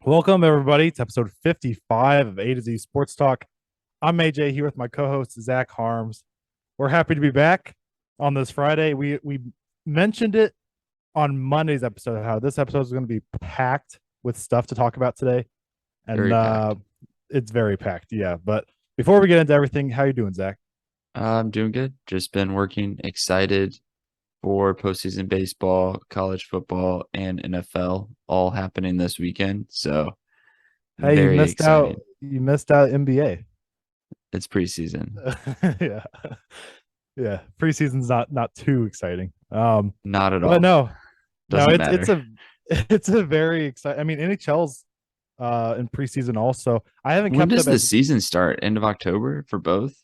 Welcome, everybody, to episode 55 of A to Z Sports Talk. I'm AJ here with my co host, Zach Harms. We're happy to be back on this Friday. We mentioned it on Monday's episode, how this episode is going to be packed with stuff to talk about today. And Very packed. it's very packed, yeah. But before we get into everything, how you doing, Zach? I'm doing good. Just been working. Excited for postseason baseball, college football, and NFL all happening this weekend. So Hey, you very missed out. exciting. You missed out NBA. It's preseason. Yeah. Yeah. Preseason's not too exciting. Not at But all. no, Doesn't it's matter. a it's a very exciting. I mean, NHL's in preseason also. I haven't When kept does up the as season start? End of October for both?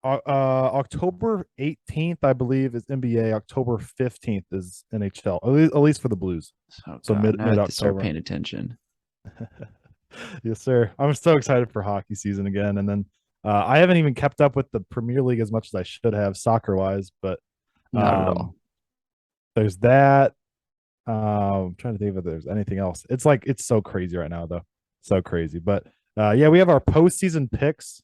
October 18th, I believe, is NBA. October 15th is NHL. At least for the Blues. Oh So God, now I mid have to start October. paying attention. Yes, sir. I'm so excited for hockey season again. And then I haven't even kept up with the Premier League as much as I should have soccer wise, but Not at um all. there's that. I'm trying to think if there's anything else. It's so crazy right now, though. So crazy. But yeah, we have our postseason picks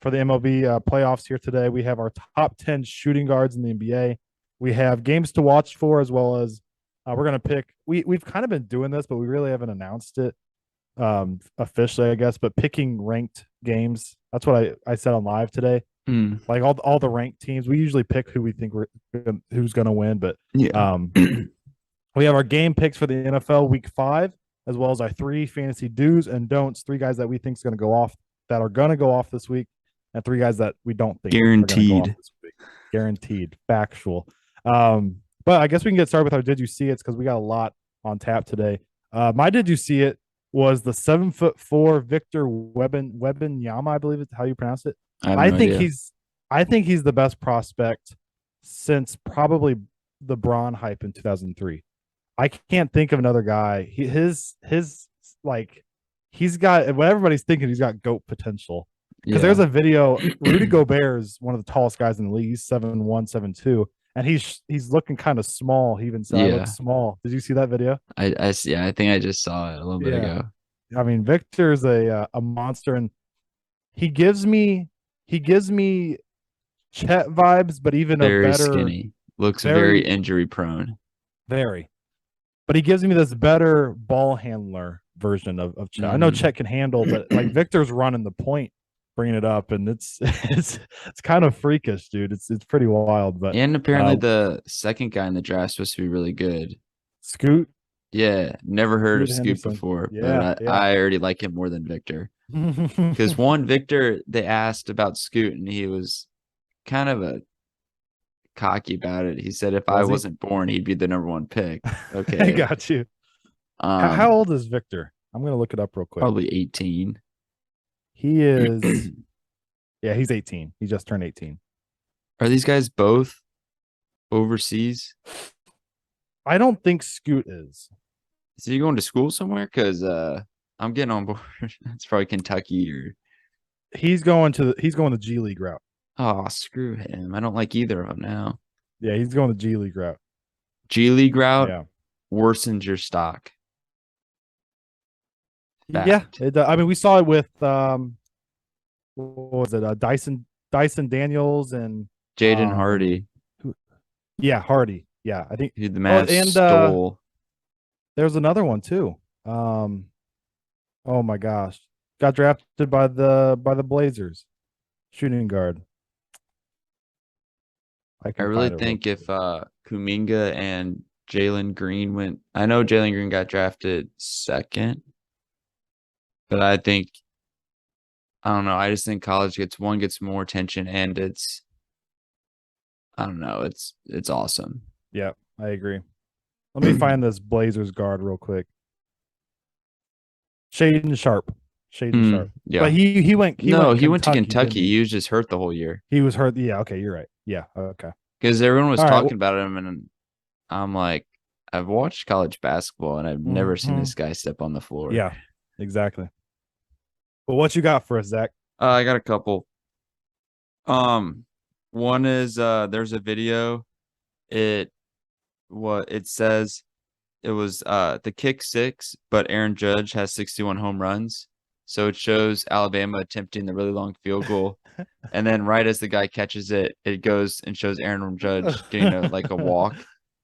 for the MLB playoffs here today. We have our top 10 shooting guards in the NBA. We have games to watch for, as well as we're going to pick. We've kind of been doing this, but we really haven't announced it officially, I guess. But picking ranked games. That's what I said on live today. Hmm. Like all the ranked teams, we usually pick who we think who's going to win. But Yeah. um, we have our game picks for the NFL Week 5, as well as our three fantasy do's and don'ts. Three guys that we think is going to go off, that are going to go off this week, and three guys that we don't think are going to go off Guaranteed. this week. Guaranteed, factual. But I guess we can get started with our did you see it because we got a lot on tap today. My did you see it was the 7'4" Victor Wembanyama, I believe it's how you pronounce it. I have I no think idea. he's I think he's the best prospect since probably the Braun hype in 2003. I can't think of another guy. His like he's got what everybody's thinking. He's got goat potential because there's Yeah. a video. Rudy Gobert is one of the tallest guys in the league. He's 7'1", 7'2", and he's looking kind of small. He even said, "I look Yeah. small." Did you see that video? Yeah, I think I just saw it a little bit Yeah, ago. I mean Victor's a monster, and he gives me he gives me Chet vibes, but even a Very better, skinny. Looks very very injury prone. very but he gives me this better ball handler version of Chet. I know Mm-hmm. Chet can handle, but like Victor's running the point, bringing it up, and it's kind of freakish, dude. It's pretty wild. But And apparently uh, the second guy in the draft is supposed to be really good. Scoot, Yeah, never heard of Scoot Scoop Henderson, before, but yeah, yeah. I already like him more than Victor. Because one, Victor, they asked about Scoot, and he was kind of a cocky about it. He said if I Was he? wasn't born, he'd be the number one pick. I Okay. got you. How Um, old is Victor? I'm gonna look it up real quick. Probably 18. He is, yeah, he's 18. He just turned 18. Are these guys both overseas? I don't think Scoot is. Is he going to school somewhere? Because I'm getting on board. It's probably Kentucky or He's going the G League route. oh, screw him. I don't like either of them now. Yeah, he's going the G League route. G League route Yeah. worsens your stock. Yeah, Fact. I mean, we saw it with what was it? Dyson Daniels and Jaden um, Hardy, who, yeah, Hardy. Yeah, I think. who the Oh, Mavs and stole. there's another one too. Um, oh my gosh, got drafted by the Blazers, shooting guard. I I can really find it real think if quick. Kuminga and Jalen Green went, I know Jalen Green got drafted second, but I don't know. I just think college gets more attention, and I don't know. It's awesome. Yeah, I agree. Let me find this Blazers guard real quick. Shaden Sharp. Shaden Sharp. But Yeah. he No, went he went to Kentucky, didn't Kentucky. he? He was just hurt the whole year He was hurt. Yeah, okay, you're right. Yeah, okay. because everyone was All right. talking about him, and I'm like, I've watched college basketball, and I've never seen Mm-hmm. this guy step on the floor. Yeah, exactly. But what you got for us, Zach? I got a couple. One is there's a video. It says it was the kick six, but Aaron Judge has 61 home runs. So it shows Alabama attempting the really long field goal. And then right as the guy catches it, it goes and shows Aaron Judge getting a walk.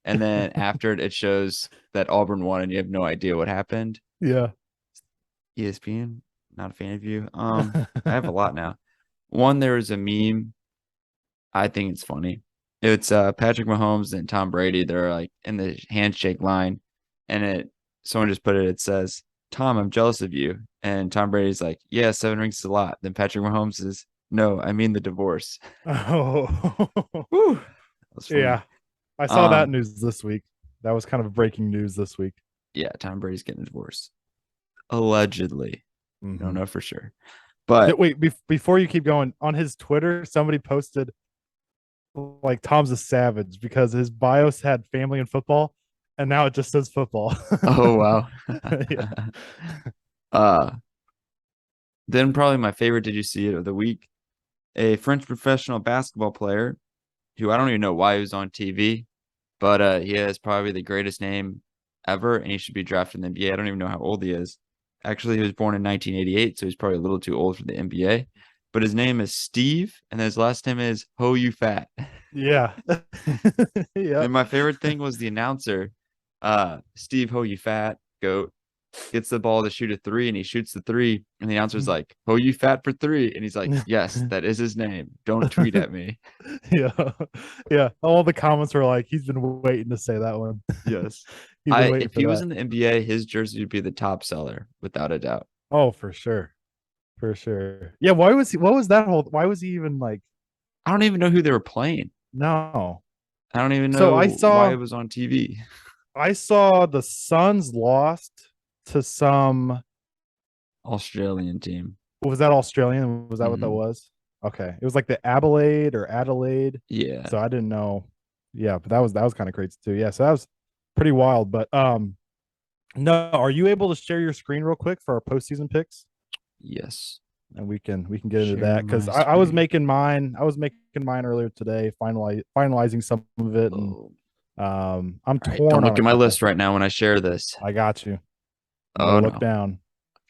And then after it, it shows that Auburn won and you have no idea what happened. Yeah. ESPN, not a fan of you. I have a lot now. One, there was a meme. I think it's funny. It's Patrick Mahomes and Tom Brady. They're like in the handshake line, and someone just put it. It says, "Tom, I'm jealous of you," and Tom Brady's like, "Yeah, 7 rings is a lot." Then Patrick Mahomes is, "No, I mean the divorce." Oh. Whew. That was funny. Yeah. I saw that news this week. That was kind of breaking news this week. Yeah, Tom Brady's getting a divorce. Allegedly. Mm-hmm. Don't know for sure. But wait, before you keep going, on his Twitter, somebody posted like Tom's a savage because his bios had family and football, and now it just says football. oh wow. Yeah. Then probably my favorite, did you see it, of the week? A French professional basketball player who I don't even know why he was on TV, but he has probably the greatest name ever, and he should be drafted in the NBA. I don't even know how old he is. Actually, he was born in 1988, so he's probably a little too old for the NBA. But his name is Steve, and his last name is Ho You Fat. Yeah. Yeah. And my favorite thing was the announcer, Steve Ho You Fat, GOAT, gets the ball to shoot a three, and he shoots the three, and the announcer's like, "Ho You Fat for three," and he's like, "Yes, that is his name. Don't tweet at me." Yeah. Yeah. All the comments were like, he's been waiting to say that one. Yes. If he was in the NBA, his jersey would be the top seller, without a doubt. Oh, for sure. For sure. Yeah. Why was he even like, I don't even know who they were playing. no. I don't even know So why it was on TV. I saw the Suns lost to some Australian team. was that Australian? Was that what that was? Okay. It was like the Adelaide. Yeah. So I didn't know. Yeah, but that was kind of crazy too. Yeah, so that was pretty wild. But no, are you able to share your screen real quick for our postseason picks? Yes. And we can get into that because I was making mine. I was making mine earlier today, finalizing some of it. And I'm torn. Don't look at my list right now when I share this. I got you. Oh, look down.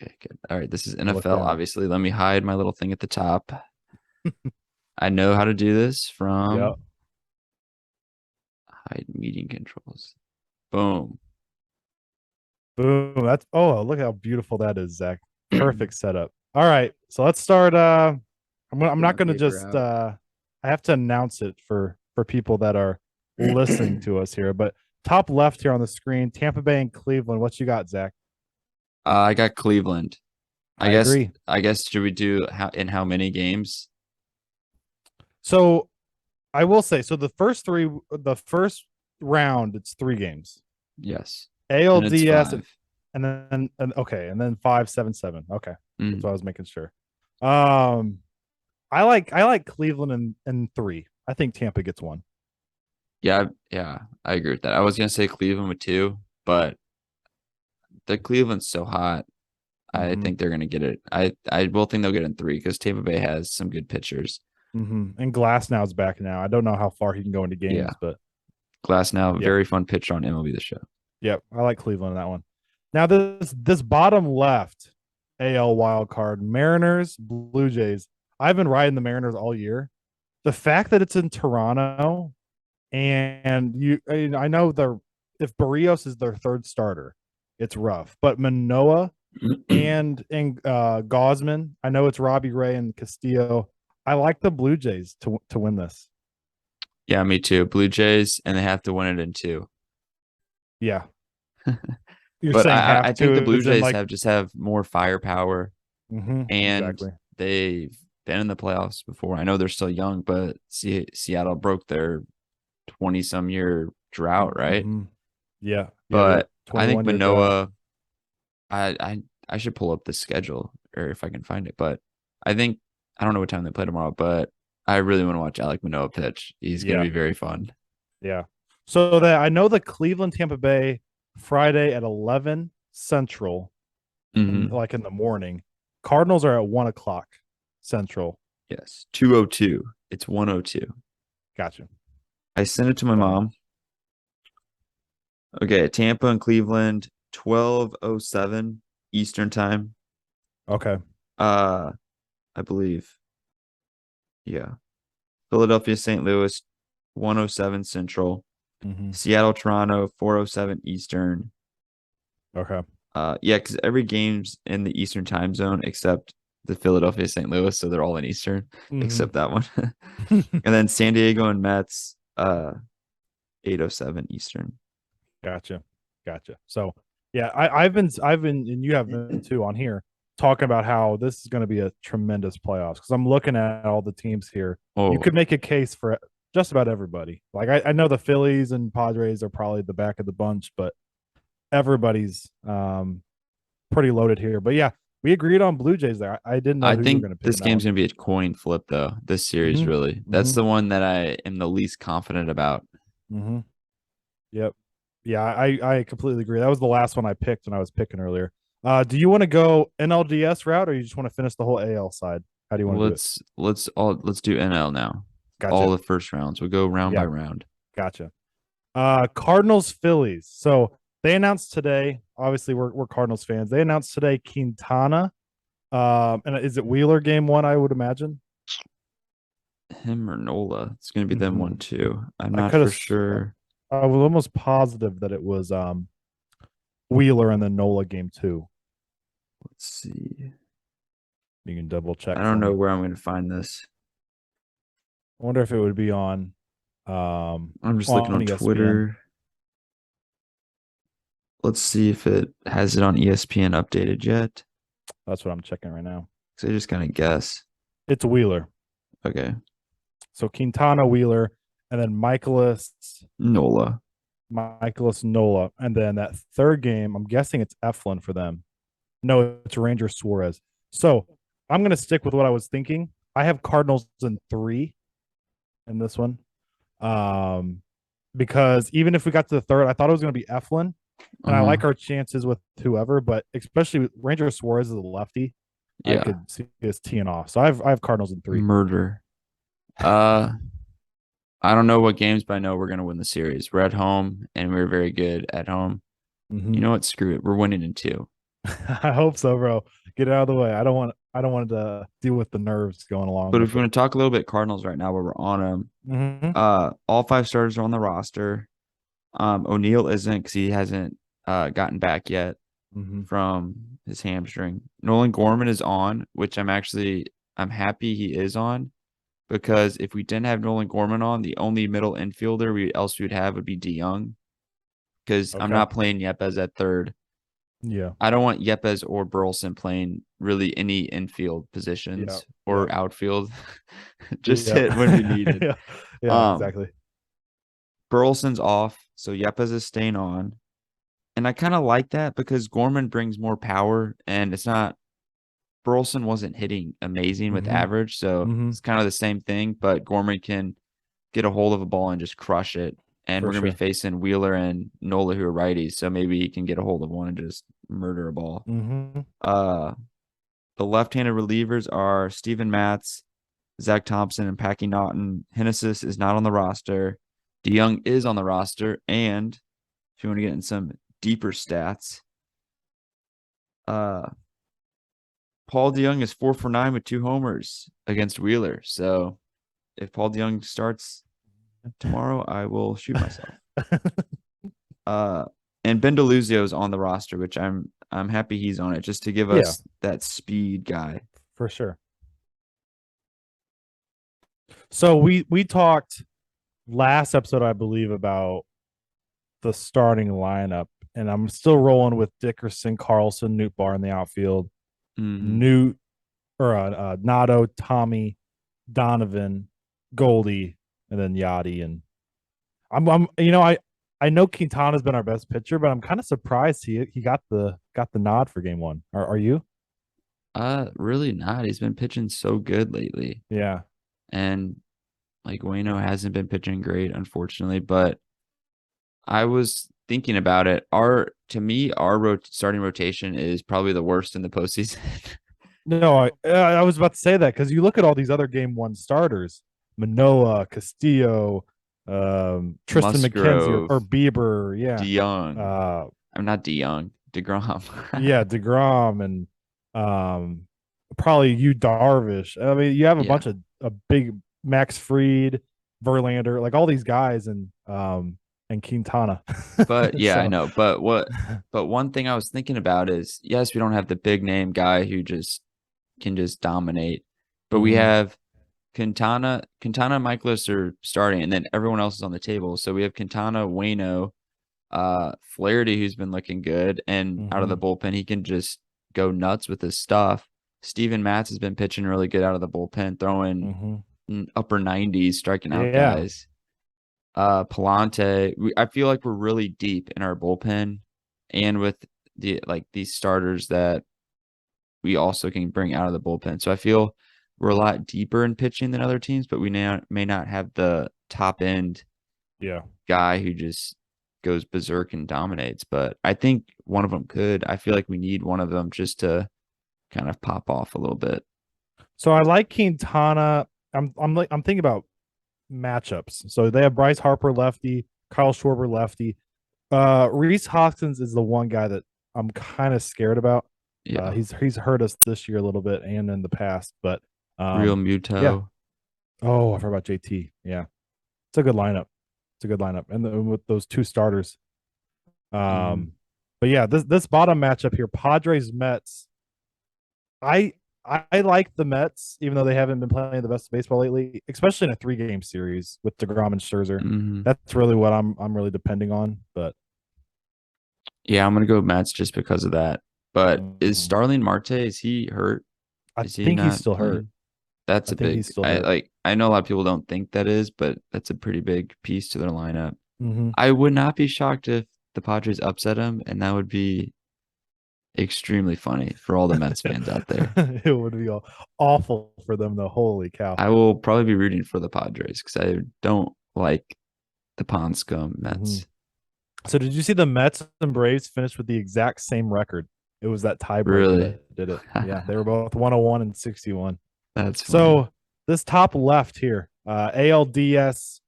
Okay, good. All right, this is NFL, obviously. Let me hide my little thing at the top. I know how to do this from hide meeting controls. Boom. Boom. That's look how beautiful that is, Zach. Perfect setup. All right, so let's start. I'm not gonna just I have to announce it for people that are listening to us here, but top left here on the screen, Tampa Bay and Cleveland. What you got, Zach? I got Cleveland. I agree. I guess should we do how many games? So I will say, so the first round, it's 3 games. Yes. ALDS and then 5, 7, 7. Okay. That's what I was making sure. I like Cleveland in 3. I think Tampa gets 1. Yeah, I agree with that. I was gonna say Cleveland with 2, but the Cleveland's so hot. I think they're gonna get it. I will think they'll get in 3 because Tampa Bay has some good pitchers. And Glasnow's back now. I don't know how far he can go into games, but Glasnow, very fun pitcher on MLB The Show. Yep, I like Cleveland in that one. Now this bottom left AL wild card, Mariners, Blue Jays. I've been riding the Mariners all year. The fact that it's in Toronto, and I know if Barrios is their third starter, it's rough. But Manoah and Gosman, I know it's Robbie Ray and Castillo. I like the Blue Jays to win this. Yeah, me too. Blue Jays, and they have to win it in 2. Yeah. But I think the Blue Jays have more firepower, and exactly. they've been in the playoffs before. I know they're still young, but Seattle broke their 20-some year drought, right? Yeah. But I think Manoah, I should pull up the schedule or if I can find it, but I don't know what time they play tomorrow, but I really want to watch Alek Manoah pitch. He's going to be very fun. Yeah. So that I know the Cleveland Tampa Bay Friday at 11 Central, like in the morning. Cardinals are at 1 o'clock Central. Yes, 2:02. It's 1:02. Gotcha. I sent it to my mom. Okay, Tampa and Cleveland, 12:07 Eastern time. Okay. Uh, I believe. Yeah. Philadelphia, St. Louis, 1:07 Central. Hmm. Seattle, Toronto, 4:07 Eastern. Okay. Yeah, because every game's in the Eastern time zone except the Philadelphia, St. Louis, so they're all in Eastern Hmm. except that one. And then San Diego and Mets, 8:07 Eastern. Gotcha. Gotcha. So yeah, I've been and you have been too on here talking about how this is going to be a tremendous playoffs because I'm looking at all the teams here. You Oh, could make a case for just about everybody. Like I know the Phillies and Padres are probably the back of the bunch, but everybody's pretty loaded here. But yeah, we agreed on Blue Jays there. I didn't know I who you were think going to pick this in that game's one. gonna be a coin flip though. This series Mm-hmm. really. That's Mm-hmm. the one that I am the least confident about. Mm-hmm. Yep. Yeah, I completely agree. That was the last one I picked when I was picking earlier. Do you want to go NLDS route or you just want to finish the whole AL side? How do you want to do it? Let's do NL now. All Gotcha. the first rounds. We'll go round by Yeah, round. gotcha. Cardinals Phillies. So they announced today. Obviously, we're Cardinals fans. They announced today Quintana. And is it Wheeler game one? I would imagine. Him or Nola. It's gonna be them one Mm-hmm. too. I'm I not could for have. sure. I was almost positive that it was Wheeler and then Nola game two. Let's see. You can double I check don't for know me. where I'm gonna find this. I wonder if it would be I'm just looking on on ESPN. Twitter. Let's see if it has it on ESPN updated yet. That's what I'm checking right now. Because I just kind of guess. It's Wheeler. Okay. So Quintana Wheeler, and then Nola. Michaelis Nola, and then that third game. I'm guessing it's Eflin for them. No, it's Ranger Suarez. So I'm gonna stick with what I was thinking. I have Cardinals in three in this one, um, because even if we got to the third, I thought it was gonna be Eflin, and I like Uh-huh. our chances with whoever, but especially with Ranger Suarez is a lefty. I Yeah. could see this teeing off. So I have Cardinals in three. Murder. Uh, I don't know what games, but I know we're gonna win the series. We're at home and we're very good at home. You Mm-hmm. know what? Screw it. We're winning in two. I hope so, bro. Get it out of the way. I don't want to deal with the nerves going along But if with we it. want to talk a little bit Cardinals right now, where we're on them, Mm-hmm. all five starters are on the roster. O'Neal isn't because he hasn't gotten back yet Mm-hmm. from his hamstring. Nolan Gorman is on, which I'm happy he is on because if we didn't have Nolan Gorman on, the only middle infielder we would have would be DeYoung because I'm Okay. not playing Yepes at third. Yeah. I don't want Yepes or Burleson playing really any infield Yeah. positions Yeah. or outfield. Just Yeah. hit when we needed. Yeah. Yeah. Um, Exactly. Burleson's off, so Yepes is staying on. And I kind of like that because Gorman brings more power and it's not Burleson wasn't hitting amazing with Mm-hmm. average, so Mm-hmm. it's kind of the same thing, but Gorman can get a hold of a ball and just crush it. And For we're gonna be sure. facing Wheeler and Nola who are righties, so maybe he can get a hold of one and just murder a ball. Mm-hmm. Uh the left-handed relievers are Steven Matz, Zach Thompson, and Packy Naughton. Hennesis is not on the roster. DeYoung is on the roster, and if you want to get in some deeper stats, uh Paul DeYoung is 4 for 9 with 2 homers against Wheeler. So if Paul DeYoung starts tomorrow, I will shoot myself. Uh, and Ben DeLuzio is on the roster, which I'm happy he's on it just to give Yeah, us that speed guy. for sure. So we talked last episode, I believe, about the starting lineup, and I'm still rolling with Dickerson, Carlson, Newt Bar in the outfield, Mm-hmm. Newt or Nato, Tommy, Donovan, Goldie, and then Yachty. And I know Quintana's been our best pitcher, but I'm kind of surprised he got the nod for game one. Are you? Really not. He's been pitching so good lately, Yeah. and like Wayno hasn't been pitching great, unfortunately. But I was thinking about it. To me, our starting rotation is probably the worst in the postseason. No, I was about to say that because you look at all these other game one starters, Manoa, Castillo. Tristan McKenzie or Musgrove, Bieber. Yeah. DeYoung. Uh, I'm not DeYoung, DeGrom. yeah, DeGrom and um, probably you Darvish. I mean, you have a Yeah, bunch of a big Max Fried, Verlander, like all these guys, and Quintana. but yeah, I So, know. But one thing I was thinking about is yes, we don't have the big name guy who just can just dominate, but we mhm, have Quintana, and Michaelis are starting, and then everyone else is on the table. So we have Quintana, Wayno, Flaherty, who's been looking good, and out of the mhm, bullpen, he can just go nuts with his stuff. Steven Matz has been pitching really good out of the bullpen, throwing mhm. upper 90s, striking out Yeah, guys. Palante, I feel like we're really deep in our bullpen, and with these starters that we also can bring out of the bullpen. So I feel we're a lot deeper in pitching than other teams, but we now may not have the top end yeah. guy who just goes berserk and dominates. But I think one of them could. I feel like we need one of them just to kind of pop off a little bit. So I like Quintana. I'm thinking about matchups. So they have Bryce Harper lefty, Kyle Schwarber lefty. Reese Hoskins is the one guy that I'm kind of scared about. Yeah. He's hurt us this year a little bit and in the past, but Real yeah. Muto. Oh, I forgot about JT. Yeah, it's a good lineup. It's a good lineup, and with those two starters. Mhm. Um, but yeah, this bottom matchup here, Padres Mets. I I like the Mets, even though they haven't been playing the best of baseball lately, especially in a 3-game series with DeGrom and Scherzer. Mhm. That's really what I'm really depending on. But Yeah, I'm gonna go Mets just because of that. But is mm, Starling Marte, is he hurt? I Is he think he's not still hurt. playing? That's I a think he's big still hurt. I know a lot of people don't think that is, but that's a pretty big piece to their lineup. Mm-hmm. I would not be shocked if the Padres upset him, and that would be extremely funny for all the Mets fans out there. It would be awful for them, though. Holy cow. I will probably be rooting for the Padres because I don't like the Pond Scum Mm-hmm. Mets. So did you see the Mets and Braves finished with the exact same record? It was that tiebreaker Really? that did it. Yeah, they were both 101 and 61. That's funny. So this top left here, ALDS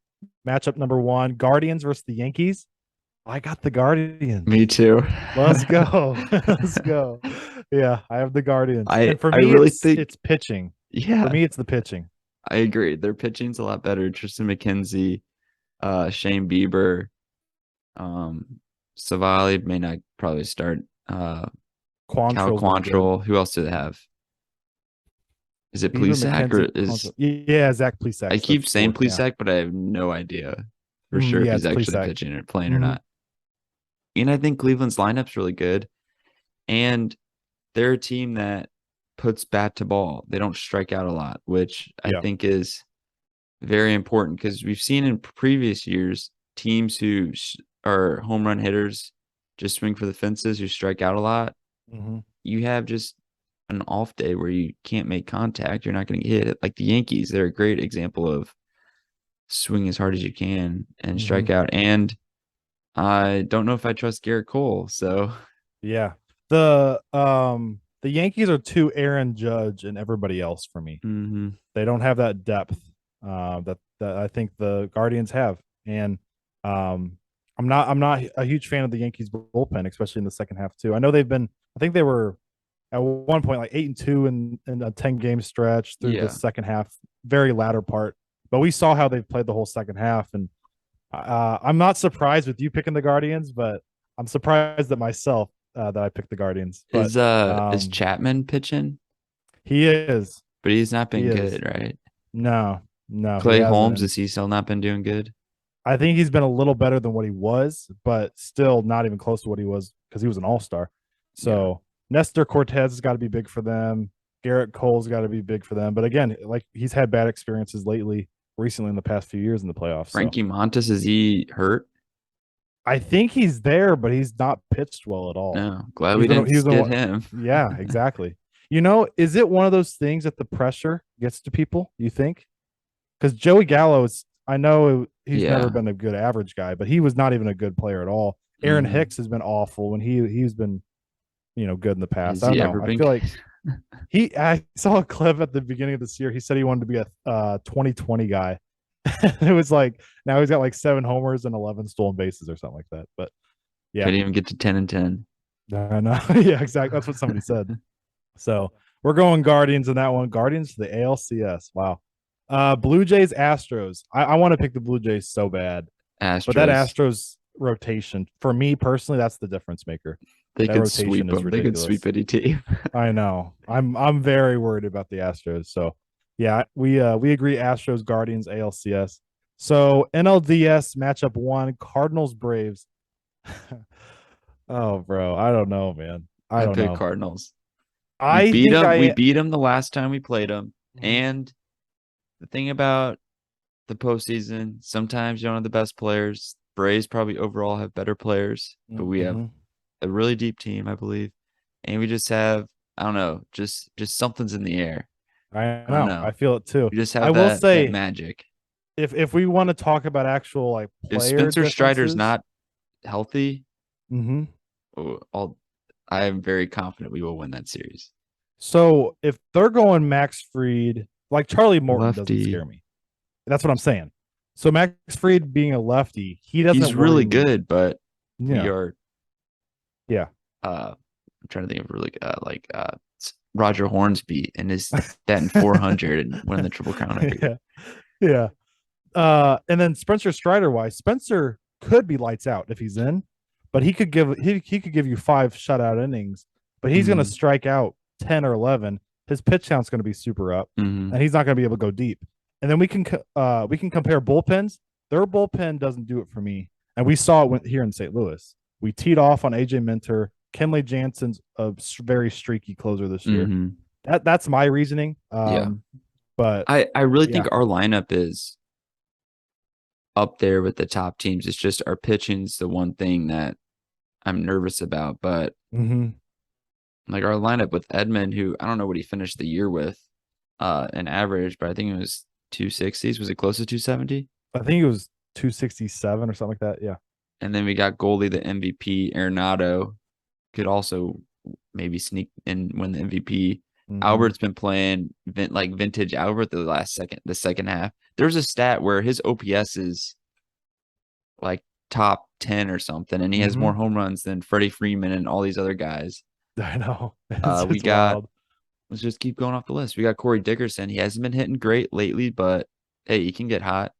matchup number one, Guardians versus the Yankees. I got the Guardians. Me too. Let's go. Let's go. Yeah, I have the Guardians. I And for I me, really think it's pitching. For yeah, me, it's the pitching. I agree. Their pitching's a lot better. Tristan McKenzie, Shane Bieber, um, Savali may not probably start. Cal Quantrill's been good. Quantrill. Who else do they have? Is it Bieber, Plesac or McKenzie, is Quantrill. Yeah, Zach I Plesac. So keep that's saying four. Yeah. Plesac, but I have no idea for sure if Yeah, he's it's actually Plesac. pitching or playing or Mm-hmm. not. And I think Cleveland's lineup's really good. And they're a team that puts bat to ball. They don't strike out a lot, which I Yeah. think is very important because we've seen in previous years teams who are home run hitters just swing for the fences who strike out a lot. Mm-hmm. You have just an off day where you can't make contact. You're not going to hit it. Like the Yankees, they're a great example of swing as hard as you can and Mm-hmm. strike out. And I don't know if I trust Garrett Cole. So Yeah. The Yankees are too Aaron Judge and everybody else for me. mhm. They don't have that depth that I think the Guardians have. And I'm not a huge fan of the Yankees bullpen, especially in the second half too. I know they've been I think they were at one point like 8-2 in a 10-game stretch through the Yeah. second half, very latter part. But we saw how they've played the whole second half, and I'm not surprised with you picking the Guardians, but I'm surprised at myself that I picked the Guardians. But Is um, Chapman pitching? he is, But he's not he been is. good, right? No, no, he Clay hasn't. Holmes, And has he still not been doing good? I think he's been a little better than what he was, but still not even close to what he was because he was an all-star. Yeah. So Nestor Cortez has got to be big for them. Garrett Cole's got to be big for them. But again, like he's had bad experiences recently in the past few years in the playoffs. So Frankie Montes, is he hurt? I think he's there, but he's not pitched well at all. No. Glad He's we been didn't he's get been him. yeah, exactly. Is it one of those things that the pressure gets to people, you think? Because Joey Gallo's, I know he's never Yeah. been a good average guy, but he was not even a good player at all. Aaron Hmm. Hicks has been awful when he's been, good in the past. Has I don't he know. ever I been feel good? like I saw a clip at the beginning of this year. He said he wanted to be a 2020 guy. It was like now he's got like 7 homers and 11 stolen bases or something like that. But yeah, Couldn't even get to 10-10. I know. Yeah, exactly. That's what somebody said. So we're going Guardians in that one. Guardians to the ALCS. Wow. Blue Jays, Astros. I want to pick the Blue Jays so bad, but that Astros. Astros rotation for me personally, that's the difference maker. They That could rotation sweep is them. They could sweep ridiculous. any team. I know. I'm very worried about the Astros. So yeah, we agree Astros, Guardians, ALCS. So NLDS matchup one, Cardinals, Braves. Oh, bro. I don't know, man. I I don't pick know. Cardinals. We I beat think them. We I beat them the last time we played them. Mhm. And the thing about the postseason, sometimes you don't have the best players. Braves probably overall have better players, but we have Mhm. a really deep team, I believe. And we just have, I don't know, just something's in the air. I I don't know. I know. feel it too. We just I have will that say magic. if we want to talk about actual like If player Spencer Strider's differences, not healthy, mhm. I'll I am very confident we will win that series. So if they're going Max Fried, like Charlie Morton doesn't scare Lefty. me. That's what I'm saying. So Max Fried being a lefty, he He's doesn't worry really me. good, but we Yeah. are Yeah. I'm trying to think of really Roger Hornsby and his batting 400 and winning the Triple Crown every year. Yeah. Yeah. And then Spencer Strider wise, Spencer could be lights out if he's in, but he could give you 5 shutout innings, but he's going to Mm-hmm. strike out 10 or 11. His pitch count's going to be super up, Mm-hmm. and he's not going to be able to go deep. And then we can compare bullpens. Their bullpen doesn't do it for me, and we saw it here in St. Louis. We teed off on AJ Minter. Kenley Jansen's a very streaky closer this year. Mm-hmm. That's my reasoning. Yeah. But I really think yeah, our lineup is up there with the top teams. It's just our pitching's the one thing that I'm nervous about. But mm-hmm. like our lineup with Edmund, who I don't know what he finished the year with, an average, but I think it was 260s. Was it close to 270? I think it was 267 or something like that. Yeah. And then we got goalie, the MVP, Arenado, could also maybe sneak and win the MVP. Mm-hmm. Albert's been playing like vintage Albert the second half. There's a stat where his OPS is like top 10 or something, and he has Mm-hmm. more home runs than Freddie Freeman and all these other guys. I know. We It's got, wild. let's just keep going off the list. We got Corey Dickerson. He hasn't been hitting great lately, but hey, he can get hot.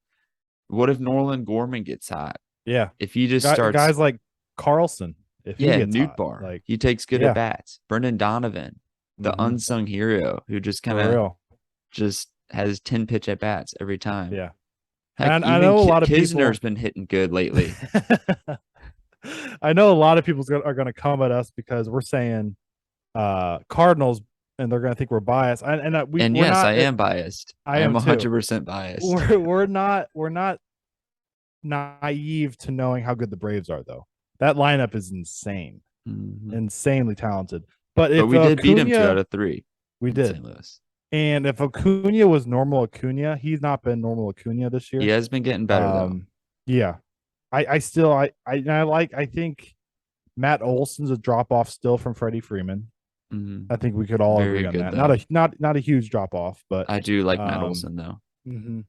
What if Norland Gorman gets hot? Yeah. If he just starts, Guys like Carlson, if he yeah, gets Newt hot, Bar, like, he takes good at yeah. bats. Brendan Donovan, the Mm-hmm. unsung hero who just kind For of real. just has 10 pitch at bats every time. Yeah. Heck, And I even know a lot of Kisner's people been hitting good lately. I know a lot of people are going to come at us because we're saying Cardinals and they're going to think we're biased. And we're yes, I not. am biased. I I am am too. 100% biased. We're not naive to knowing how good the Braves are though. That lineup is insane. Mhm. Insanely talented. But But if we did beat him 2 out Acuna, of 3 we in did. St. Louis. And if Acuna was normal Acuna, he's not been normal Acuna this He year. has been getting better though. Yeah. I still I think Matt Olson's a drop off still from Freddie Freeman. Mhm. I think we could all Very agree on good that. though. Not a huge drop off, but I do like Matt um Olson though. mhm.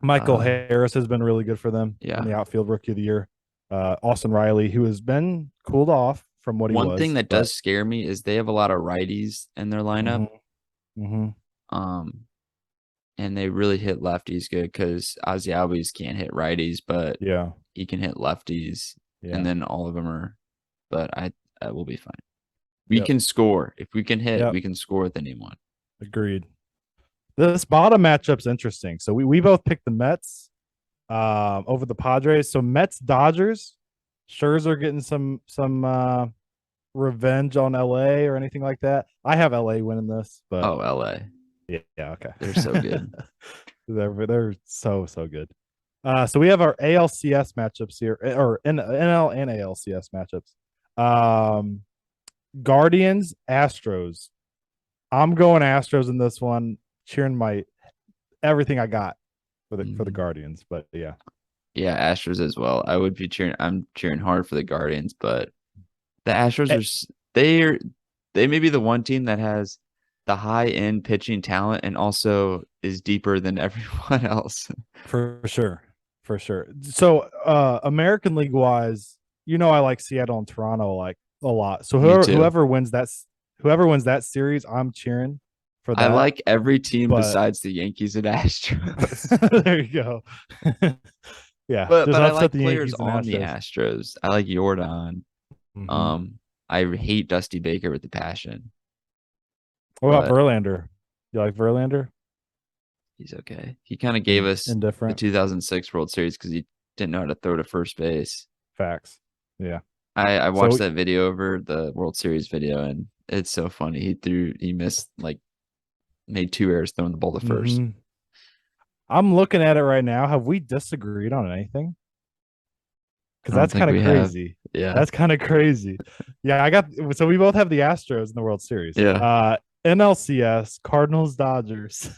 Michael Uh, Harris has been really good for them in yeah. the outfield rookie of the year. Austin Riley, who has been cooled off from what he One thing was, that but does scare me is they have a lot of righties in their lineup. mhm, mhm. Um, and they really hit lefties good because Ozzy Albies can't hit righties, but Yeah, he can hit lefties, and yeah, then all of them are. But I will be fine. We yep, can score if we can hit. yep. We can score with anyone. Agreed. This bottom matchup's interesting. So we both picked the Mets over the Padres. So Mets Dodgers. Scherzer getting some revenge on LA or anything like that. I have LA winning this, but Oh, LA, yeah, okay. they're so good. They're so good. So we have our ALCS matchups here, or NL and ALCS matchups. Um, Guardians, Astros. I'm going Astros in this one, cheering my everything I got for the Mhm. Guardians. But yeah, Yeah, Astros as well. I would be cheering. I'm cheering hard for the Guardians, but the Astros Eh, are they may be the one team that has the high end pitching talent and also is deeper than everyone else. For sure. For sure. So American League wise, I like Seattle and Toronto like a lot. So Me too. whoever wins that series, I'm cheering for I that. like every team But besides the Yankees and Astros. there you go. Yeah, But just I upset like the players Yankees and on the Astros. Astros. I like Jordan. Hmm. Um, I hate Dusty Baker with the passion, What about but Verlander? You like Verlander? he's okay. He kind of gave us the Indifferent 2006 World Series because he didn't know how to throw to first base. facts. Yeah. I watched So that video over the World Series video, and it's so funny. He missed like made 2 errors throwing the ball to first. mhm. I'm looking at it right now. Have we disagreed on anything? Because I don't that's think kind of we have. crazy. Yeah, That's kind of crazy. Yeah, so we both have the Astros in the World Series. yeah. NLCS, Cardinals, Dodgers.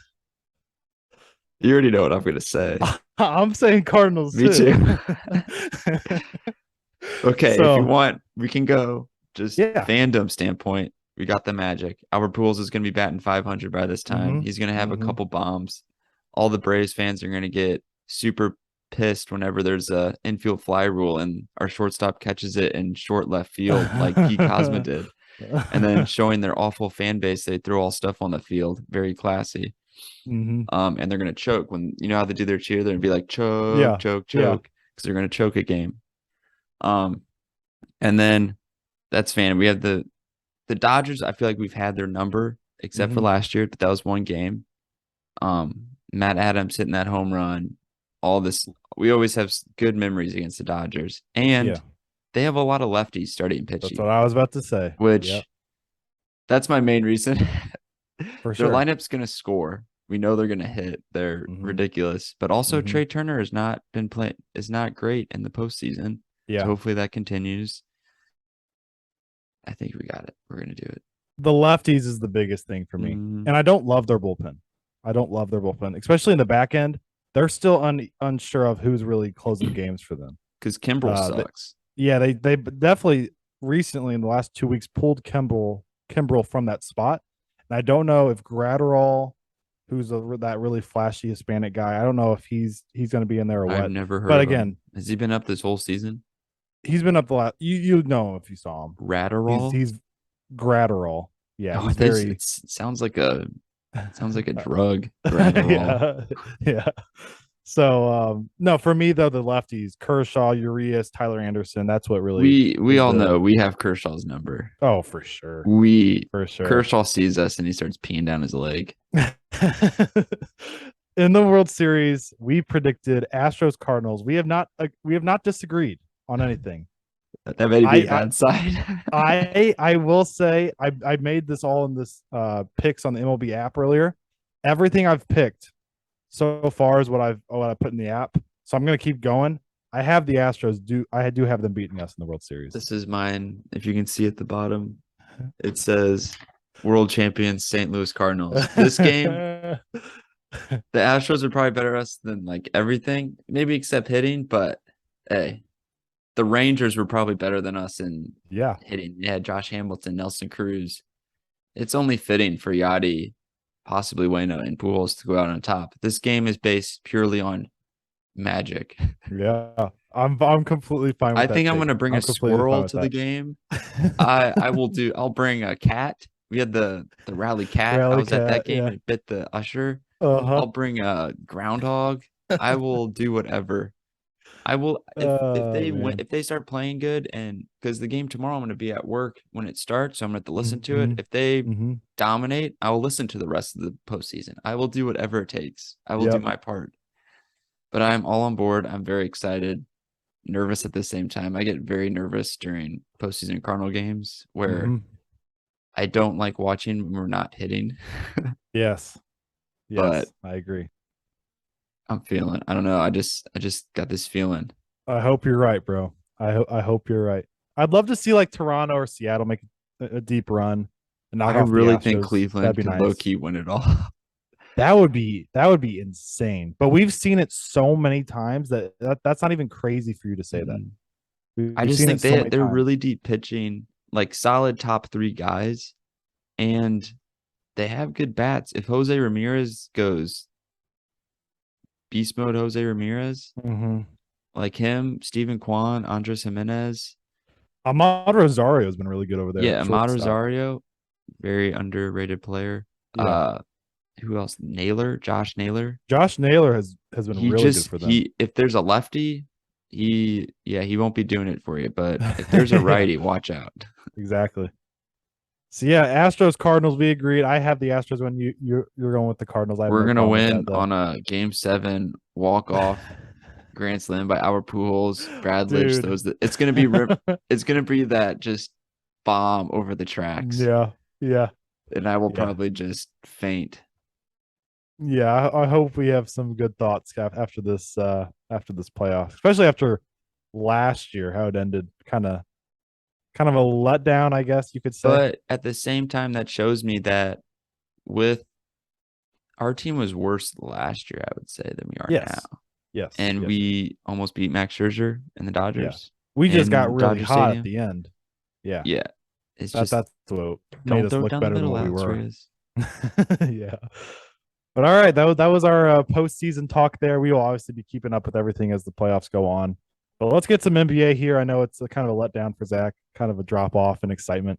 You already know what I'm gonna say. I'm saying Cardinals Me too. too. Okay, if you So want, we can go just yeah. fandom standpoint. We got the magic. Albert Pujols is going to be batting 500 by this time. Hmm. He's going to have a Hmm. couple bombs. All the Braves fans are going to get super pissed whenever there's a infield fly rule and our shortstop catches it in short left field like Pete Cosma did. And then showing their awful fan base, they throw all stuff on the field. Very classy. Hmm. And they're going to choke when you know how they do their cheer. They're going to be like choke, Yeah. choke, Yeah. choke because they're going to choke a game. And then that's fan. We have the Dodgers. I feel like we've had their number except for Hmm. last year. But that was one game. Matt Adams hitting that home run. All this, we always have good memories against the Dodgers, Yeah. and they have a lot of lefties starting That's pitching, what I was about to say. Yeah, which that's my main reason. for Their sure. lineup's gonna score. We know they're gonna hit. They're Hmm. ridiculous, but also Hmm. Trey Turner has not been playing. Is not great in the postseason. So Yeah. hopefully that continues. I think we got it. We're gonna do it. The lefties is the biggest thing for me. Mm, And I don't love their bullpen. Especially in the back end. They're still unsure of who's really closing games for them. because Kimbrel They, sucks. yeah, they definitely recently in the last 2 weeks pulled Kimbrel from that spot. And I don't know if Gratterall, who's that really flashy Hispanic guy, I don't know if he's going to be in there or I've what. never heard But of again, him. Has he been up this whole season? he's been up the last. You know him if you saw him. Ratterall? He's Gratterall. Yeah, Oh, he's this very it sounds like a drug. Gratterall. yeah, yeah. So no, for me though, the lefties, Kershaw, Urias, Tyler Anderson, that's what really We is all the know we have Kershaw's number. oh for sure. We For sure. Kershaw sees us and he starts peeing down his leg. In the World Series, we predicted Astros Cardinals. We have not disagreed on anything. That may be a I bad sign. I will say I made this all in this picks on the MLB app earlier. Everything I've picked so far is what I put in the app. So I'm gonna keep going. I have the Astros. I do have them beating us in the World Series. This is mine. If you can see at the bottom, it says World Champions St. Louis Cardinals. This game, the Astros are probably better us than like everything, maybe except hitting, but hey, the Rangers were probably better than us in Yeah. hitting. They had Josh Hamilton, Nelson Cruz. It's only fitting for Yachty, possibly Wayno, and Pujols to go out on top. This game is based purely on magic. Yeah. I'm completely fine with I that think I'm take. going to bring I'm a completely fine squirrel with to the that. game. I will do. I'll bring a cat. We had the rally cat. I Rally was at that cat, game yeah. and it bit the usher. Uh-huh. I'll bring a groundhog. I will do whatever. I will Oh man. if they start playing good and because the game tomorrow I'm going to be at work when it starts, so I'm going to have to listen to it. Hmm. If they Hmm. dominate, I will listen to the rest of the postseason. I will do whatever it takes. I will do Yep. my part. But I'm all on board. I'm very excited, nervous at the same time. I get very nervous during postseason Cardinal games where Hmm. I don't like watching when we're not hitting. Yes. But Yes. I agree. I'm feeling. I don't know. I just got this feeling. I hope you're right, bro. I hope you're right. I'd love to see like Toronto or Seattle make a deep run and knock I off the really think Astros. That'd Cleveland be could low nice. key win it all. That would be insane. But we've seen it so many times that's not even crazy for you to say that. Mhm. I We've just seen it think so many they're times. really deep pitching, like solid top three guys, and they have good bats. If Jose Ramirez goes beast mode, Jose Ramirez, Mm-hmm. like him, Steven Kwan, Andres Jimenez. Ahmad Rosario has been really good over there Yeah, at Ahmad shortstop. Rosario, very underrated player. Yeah. Uh, who else? Josh Naylor. Josh Naylor has been really good for them. He if there's a lefty, he won't be doing it for you. But if there's a Yeah, righty, watch out. exactly. So yeah, Astros Cardinals. We agreed. I have the Astros when you're going with the Cardinals. I have We're no gonna problem with win that though. on a Game 7 walk off grand slam by Albert Pujols. Brad Lidge Dude. throws it's gonna be that just bomb over the tracks, Yeah. Yeah. and I will Yeah. probably just faint. Yeah. I hope we have some good thoughts after this playoff, especially after last year, how it ended. Kind of a letdown, I guess you could say. But at the same time, that shows me that with our team was worse last year, I would say, than we are Yes. now. Yes. And Yes. we almost beat Max Scherzer and the Yeah. Dodgers We just got in really Dodger hot at Stadium. the end. Yeah. Yeah. It's That just that's what made don't us throw it look down the better than middle, what we Alex were. Reyes. Yeah. But all right, that was our postseason talk there. We will obviously be keeping up with everything as the playoffs go on. But let's get some NBA here. I know it's a kind of a letdown for Zach, kind of a drop off in excitement.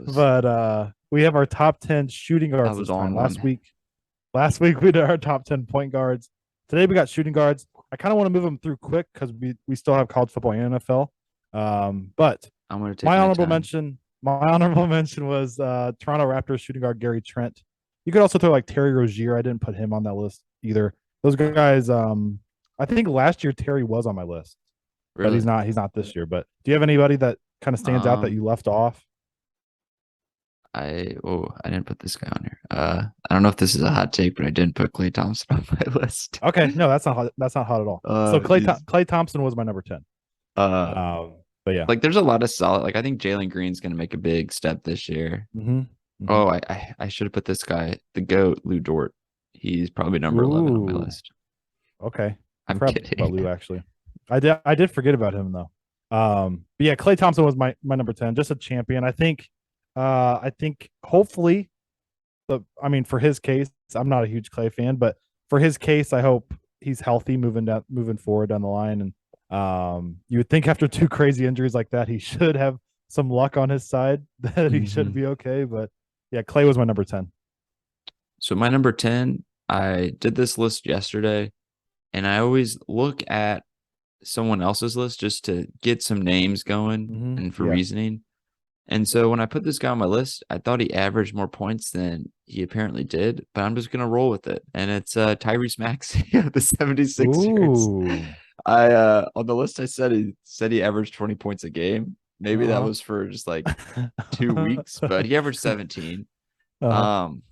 But we have our top 10 shooting I guards was this time. on one. Last week we did our top 10 point guards. Today we got shooting guards. I kind of want to move them through quick because we still have college football and NFL. But I'm gonna take my my honorable time. mention, my honorable mention was Toronto Raptors shooting guard Gary Trent. You could also throw like Terry Rozier. I didn't put him on that list either. Those guys, I think last year Terry was on my list, but Really? he's not this year. But do you have anybody that kind of stands out that you Um, left off? I didn't put this guy on here. I don't know if this is a hot take, but I didn't put Klay Thompson on my list. Okay, no, that's not hot. That's not hot at all. So He's Clay Thompson was my number 10. uh But yeah. like there's a lot of solid, like I think Jalen Green's gonna make a big step this year. Mm-hmm. Mm-hmm. Oh, I should have put this guy, the GOAT, Lou Dort. He's probably number 11 on my Ooh. list. Okay. I I'm forgot kidding. about Lou actually. I did forget about him though. But yeah, Clay Thompson was my number 10, just a champion. I think hopefully I mean for his case, I'm not a huge Clay fan, but for his case, I hope he's healthy moving forward down the line. And you would think after two crazy injuries like that, he should have some luck on his side that he should Mhm. be okay. But yeah, Clay was my number 10. So my number 10, I did this list yesterday, and I always look at someone else's list just to get some names going Mm-hmm. and for Yeah. reasoning. And so when I put this guy on my list, I thought he averaged more points than he apparently did, but I'm just gonna roll with it. And it's Tyrese Maxey of the 76ers. Ooh. I on the list I said he averaged 20 points a game. Maybe that Uh-huh. was for just like 2 weeks, but he averaged 17. Uh-huh. Um,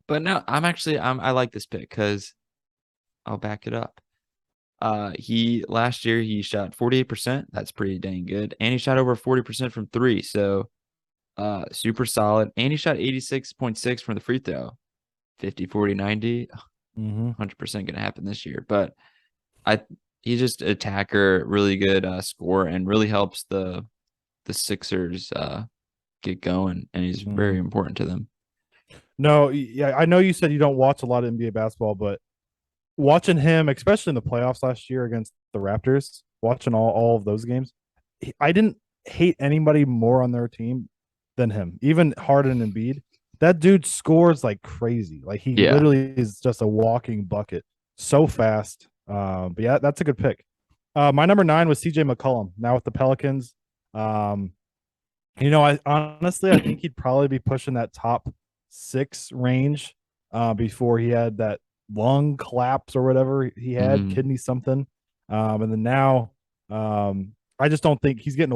but no, I like this pick because I'll back it up. He last year he shot 48%. That's pretty dang good. And he shot over 40% from three. So super solid. And he shot 86.6 from the free throw. 50, 40, 90. Mm-hmm. 100% gonna happen this year. But I he's just attacker, really good scorer, and really helps the Sixers get going, and he's Mm-hmm. very important to them. No, yeah, I know you said you don't watch a lot of NBA basketball, but watching him, especially in the playoffs last year against the Raptors, watching all of those games, I didn't hate anybody more on their team than him. Even Harden and Embiid, that dude scores like crazy. Like he Yeah. literally is just a walking bucket, so fast. But yeah, that's a good pick. My number 9 was CJ McCollum. Now with the Pelicans, um, I honestly I think he'd probably be pushing that top 6 range before he had that lung collapse or whatever he had, Mhm. kidney something. And then now, I just don't think he's getting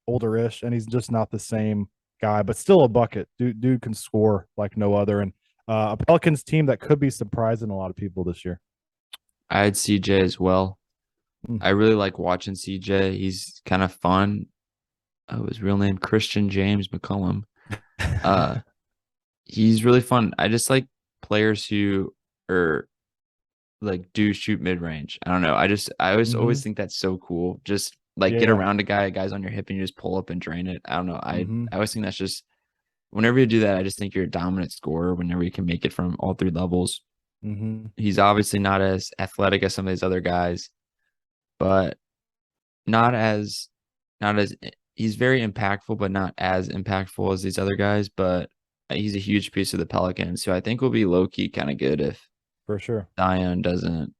older-ish, and he's just not the same guy, but still a bucket. Dude can score like no other. And a Pelicans team that could be surprising a lot of people this year. I had CJ as well. Mm. I really like watching CJ. He's kind of fun. Oh, his real name Christian James McCollum. He's really fun. I just like players who are like do shoot mid range. I don't know. I always Mm-hmm. think that's so cool. Just like get Yeah. around a guy's on your hip and you just pull up and drain it. I don't know. Mm-hmm. I always think that's just whenever you do that, I just think you're a dominant scorer whenever you can make it from all three levels. Mm-hmm. He's obviously not as athletic as some of these other guys, but not as not as he's very impactful, but not as impactful as these other guys. But he's a huge piece of the Pelicans, so I think will be low key kind of good if For sure. Zion doesn't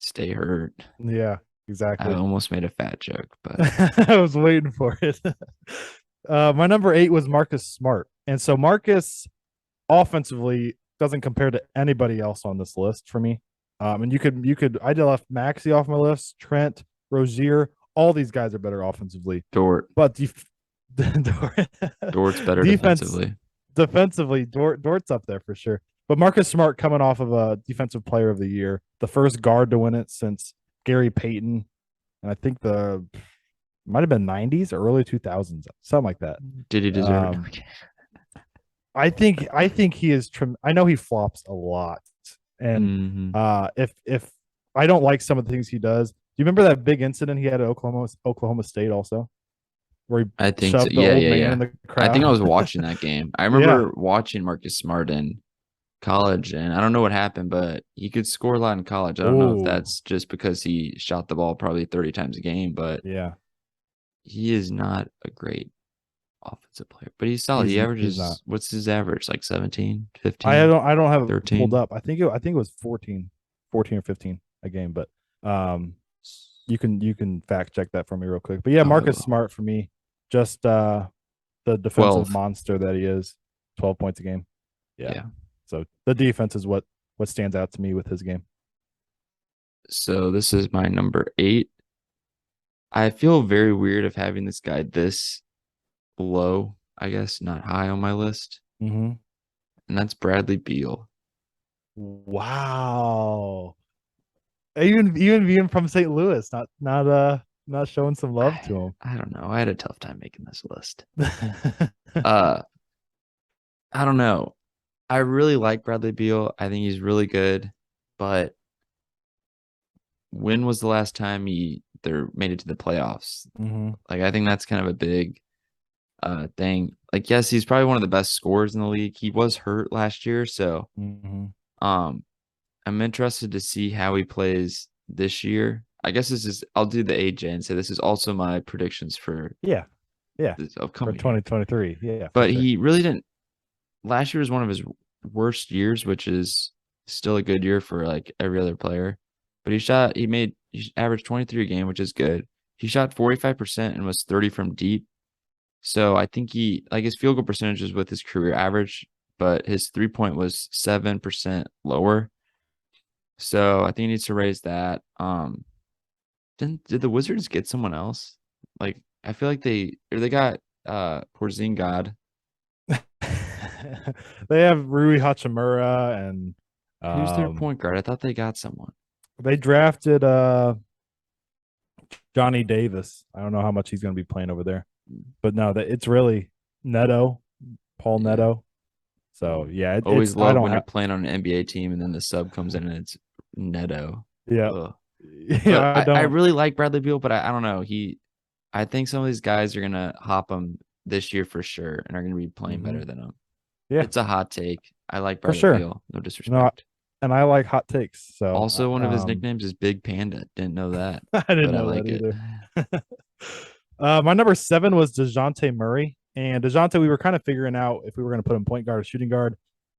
stay hurt. Yeah, I exactly. almost made a fat joke, but I was waiting for it. My number 8 was Marcus Smart. And so Marcus offensively doesn't compare to anybody else on this list for me. And I did left Maxi off my list, Trent, Rozier, all these guys are better offensively. Dort But Dort's better defense defensively. defensively, Dort's up there for sure. But Marcus Smart coming off of a defensive player of the year, the first guard to win it since Gary Payton. And I think the might have been 90s or early 2000s, something like that. Did he deserve it? Um, I think he is I know he flops a lot. And Mm-hmm. if I don't like some of the things he does. Do you remember that big incident he had at Oklahoma State also? Where he I think so. shoved the Yeah, old yeah, man yeah. in the I think I crowd. was watching that game. I Yeah. remember watching Marcus Smart in college, and I don't know what happened, but he could score a lot in college. I don't know if Oh, that's just because he shot the ball probably 30 times a game, but yeah. he is not a great offensive player. But he's solid. He He's not. averages, what's his average? Like 17, I 15, don't I don't have it pulled 13? up. I think it was 14 or 15 a game, but um you can fact check that for me real quick. But yeah, Oh, I Marcus will. Smart for me, just the defensive 12. monster that he is, 12 points a game. Yeah. Yeah. So the defense is what stands out to me with his game. So this is my number 8. I feel very weird of having this guy this low, I guess, not high on my list, Mm-hmm. and that's Bradley Beal. Wow. Even being from St. Louis, not showing some love to I don't know. I had a tough time making this list. him. Uh, I don't know. I really like Bradley Beal. I think he's really good, but when was the last time he they made it to the playoffs? Mm-hmm. Like I think that's kind of a big thing. Like yes, he's probably one of the best scorers in the league. He was hurt last year, so Mm-hmm. um I'm interested to see how he plays this year. I guess this is I'll do the AJ and say this is also my predictions for Yeah. Yeah. this For upcoming year. 2023. Yeah, for But sure. he really didn't last year was one of his worst years, which is still a good year for like every other player. But he averaged 23 a game, which is good. He shot 45% and was 30 from deep. So I think he like his field goal percentage was with his career average, but his 3-point was 7% lower. So I think he needs to raise that. Did the Wizards get someone else? Like I feel like they got Porzingis. They have Rui Hachimura and Who's their um point guard? I thought they got someone. they drafted Johnny Davis. I don't know how much he's going to be playing over there. But no, that it's really Neto, Paul Yeah. Neto. So yeah, it's Always I love don't when you're have playing on an NBA team and then the sub comes in and it's Neto. yeah. Ugh. But Yeah, I I don't. really like Bradley Beal, but I don't know. I think some of these guys are gonna hop him this year for sure and are gonna be playing Mm-hmm. better than him. Yeah, It's a hot take. I like for Bradley sure. Beal. No No, disrespect. and I like hot takes. So Also, one of his nicknames is Big Panda. Didn't know that, I didn't but I know that like it. either. My number 7 was DeJounte Murray. And DeJounte, we were kind of figuring out if we were going to put him point guard or shooting guard.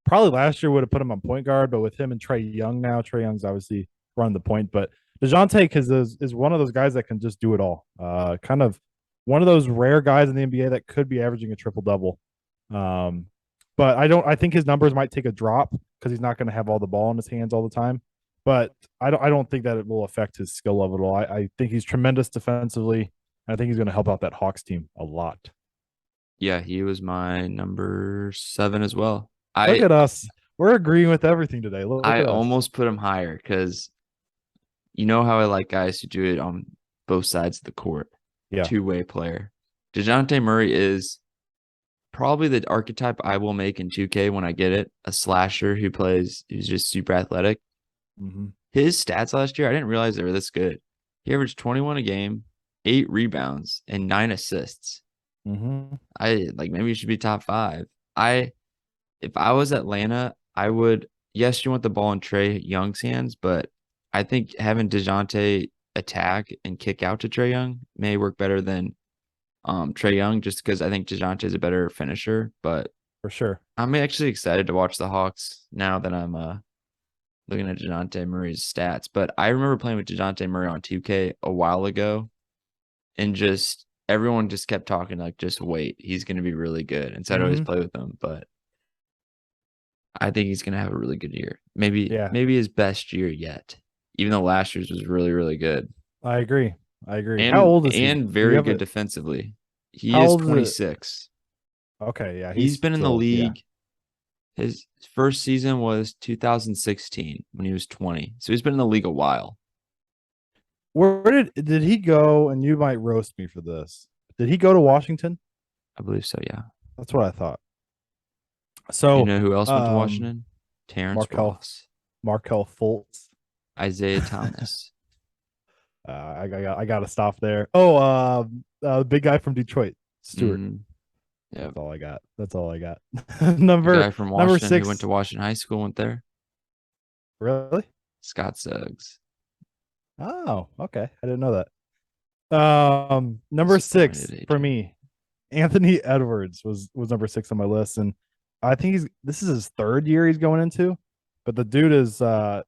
Probably last year would have put him on point guard, but with him and Trey Young now, Trey Young's obviously run the point. But DeJounte is one of those guys that can just do it all. Kind of one of those rare guys in the NBA that could be averaging a triple double. Um, but I think his numbers might take a drop because he's not going to have all the ball in his hands all the time. But I don't think that it will affect his skill level at all. I think he's tremendous defensively. I think he's going to help out that Hawks team a lot. Yeah, he was my number 7 as well. Look at us. We're agreeing with everything today. Look I at us. almost put him higher because you know how I like guys who do it on both sides of the court. Yeah. Two-way player. DeJounte Murray is probably the archetype I will make in 2K when I get it. A slasher who's just super athletic. Mm-hmm. His stats last year, I didn't realize they were this good. He averaged 21 a game, 8 rebounds, and 9 assists. I like maybe he should be top 5. I If I was Atlanta, I would. Yes, you want the ball in Trey Young's hands, but I think having DeJounte attack and kick out to Trey Young may work better than Trey Young, just because I think DeJounte is a better finisher. But For sure. I'm actually excited to watch the Hawks now that I'm looking at DeJounte Murray's stats. But I remember playing with DeJounte Murray on 2K a while ago, and just everyone just kept talking like, just wait, he's going to be really good. And so I'd always play with him, but I think he's gonna have a really good year. Maybe Yeah, maybe his best year yet. Even though last year's was really, really good. I agree. I agree. How And old is he? and Do you very have good it? defensively. He How is old is it? 26. Okay, yeah, He's he's been in the still, yeah. league. His first season was 2016 when he was 20. So he's been in the league a while. Where did he go? And you might roast me for this. Did he go to Washington? I believe so, yeah. That's what I thought. You So, know who else went to um, Washington? Terrence Markel Ross, Markel Fultz. Isaiah Thomas. I got to stop there. Oh, big guy from Detroit, Stewart. Mm, yeah. That's all I got. That's all I got. The guy from Number Washington who went six. to Washington High School went there. Really? Scott Suggs. Oh, okay. I didn't know that. Number Disappointed, six for AJ. me, Anthony Edwards was number 6 on my list, and I think this is his third year he's going into, but the dude is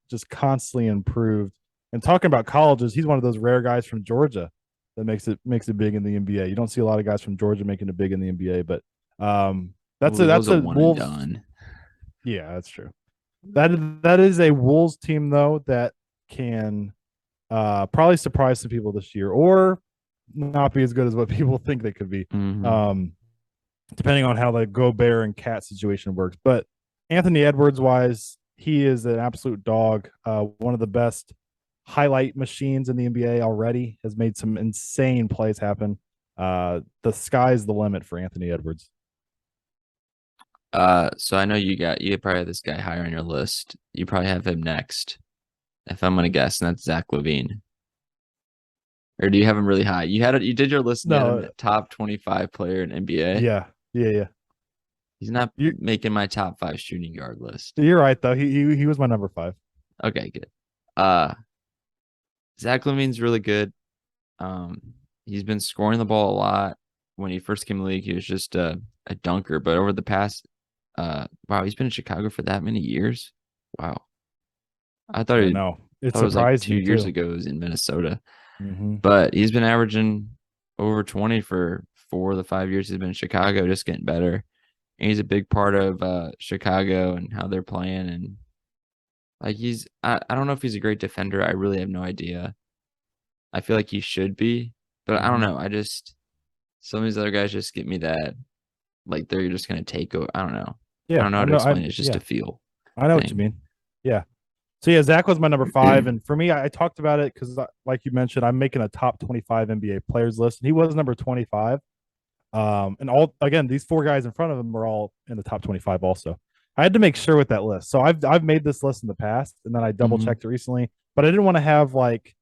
just constantly improved. And talking about colleges, he's one of those rare guys from Georgia that makes it big in the NBA. You don't see a lot of guys from Georgia making it big in the NBA, but Well, he that's was a a one and Wolves. done. Yeah, that's true. That is a Wolves team though that can probably surprise some people this year, or not be as good as what people think they could be. Mm-hmm. Um, Depending on how the Gobert and Cat situation works. But Anthony Edwards wise, he is an absolute dog. One of the best highlight machines in the NBA already. Has made some insane plays happen. The sky's the limit for Anthony Edwards. So I know you probably have this guy higher on your list. You probably have him next, if I'm gonna guess, and that's Zach LaVine. Or do you have him really high? You did your list and you had him No, at top 25 player in NBA. yeah, yeah, yeah. He's not You making my top 5 shooting guard list. you're right though. He was my number 5. Okay, good. Uh, Zach LaVine's really good. Um, he's been scoring the ball a lot. When he first came in the league, he was just a dunker, but over the past wow, he's been in Chicago for that many years. Wow. I thought I he know. It thought it was like surprised 2 me years too. ago it was in Minnesota. Mm-hmm. But he's been averaging over 20 for 4 of the 5 years he's been in Chicago, just getting better. And he's a big part of Chicago and how they're playing. And like I don't know if he's a great defender. I really have no idea. I feel like he should be, but I don't Mm-hmm. know. Some of these other guys just get me that like they're just gonna take over. I don't know. I Yeah, don't know I how to know. explain it. It's just a feel I know what you thing. mean. Yeah. So yeah, Zach was my number 5, and for me, I talked about it because, like you mentioned, I'm making a top 25 NBA players list, and he was number 25. And all again, these 4 guys in front of him were all in the top 25. Also, I had to make sure with that list. So I've made this list in the past, and then I double Hmm. checked it recently, but I didn't want to have like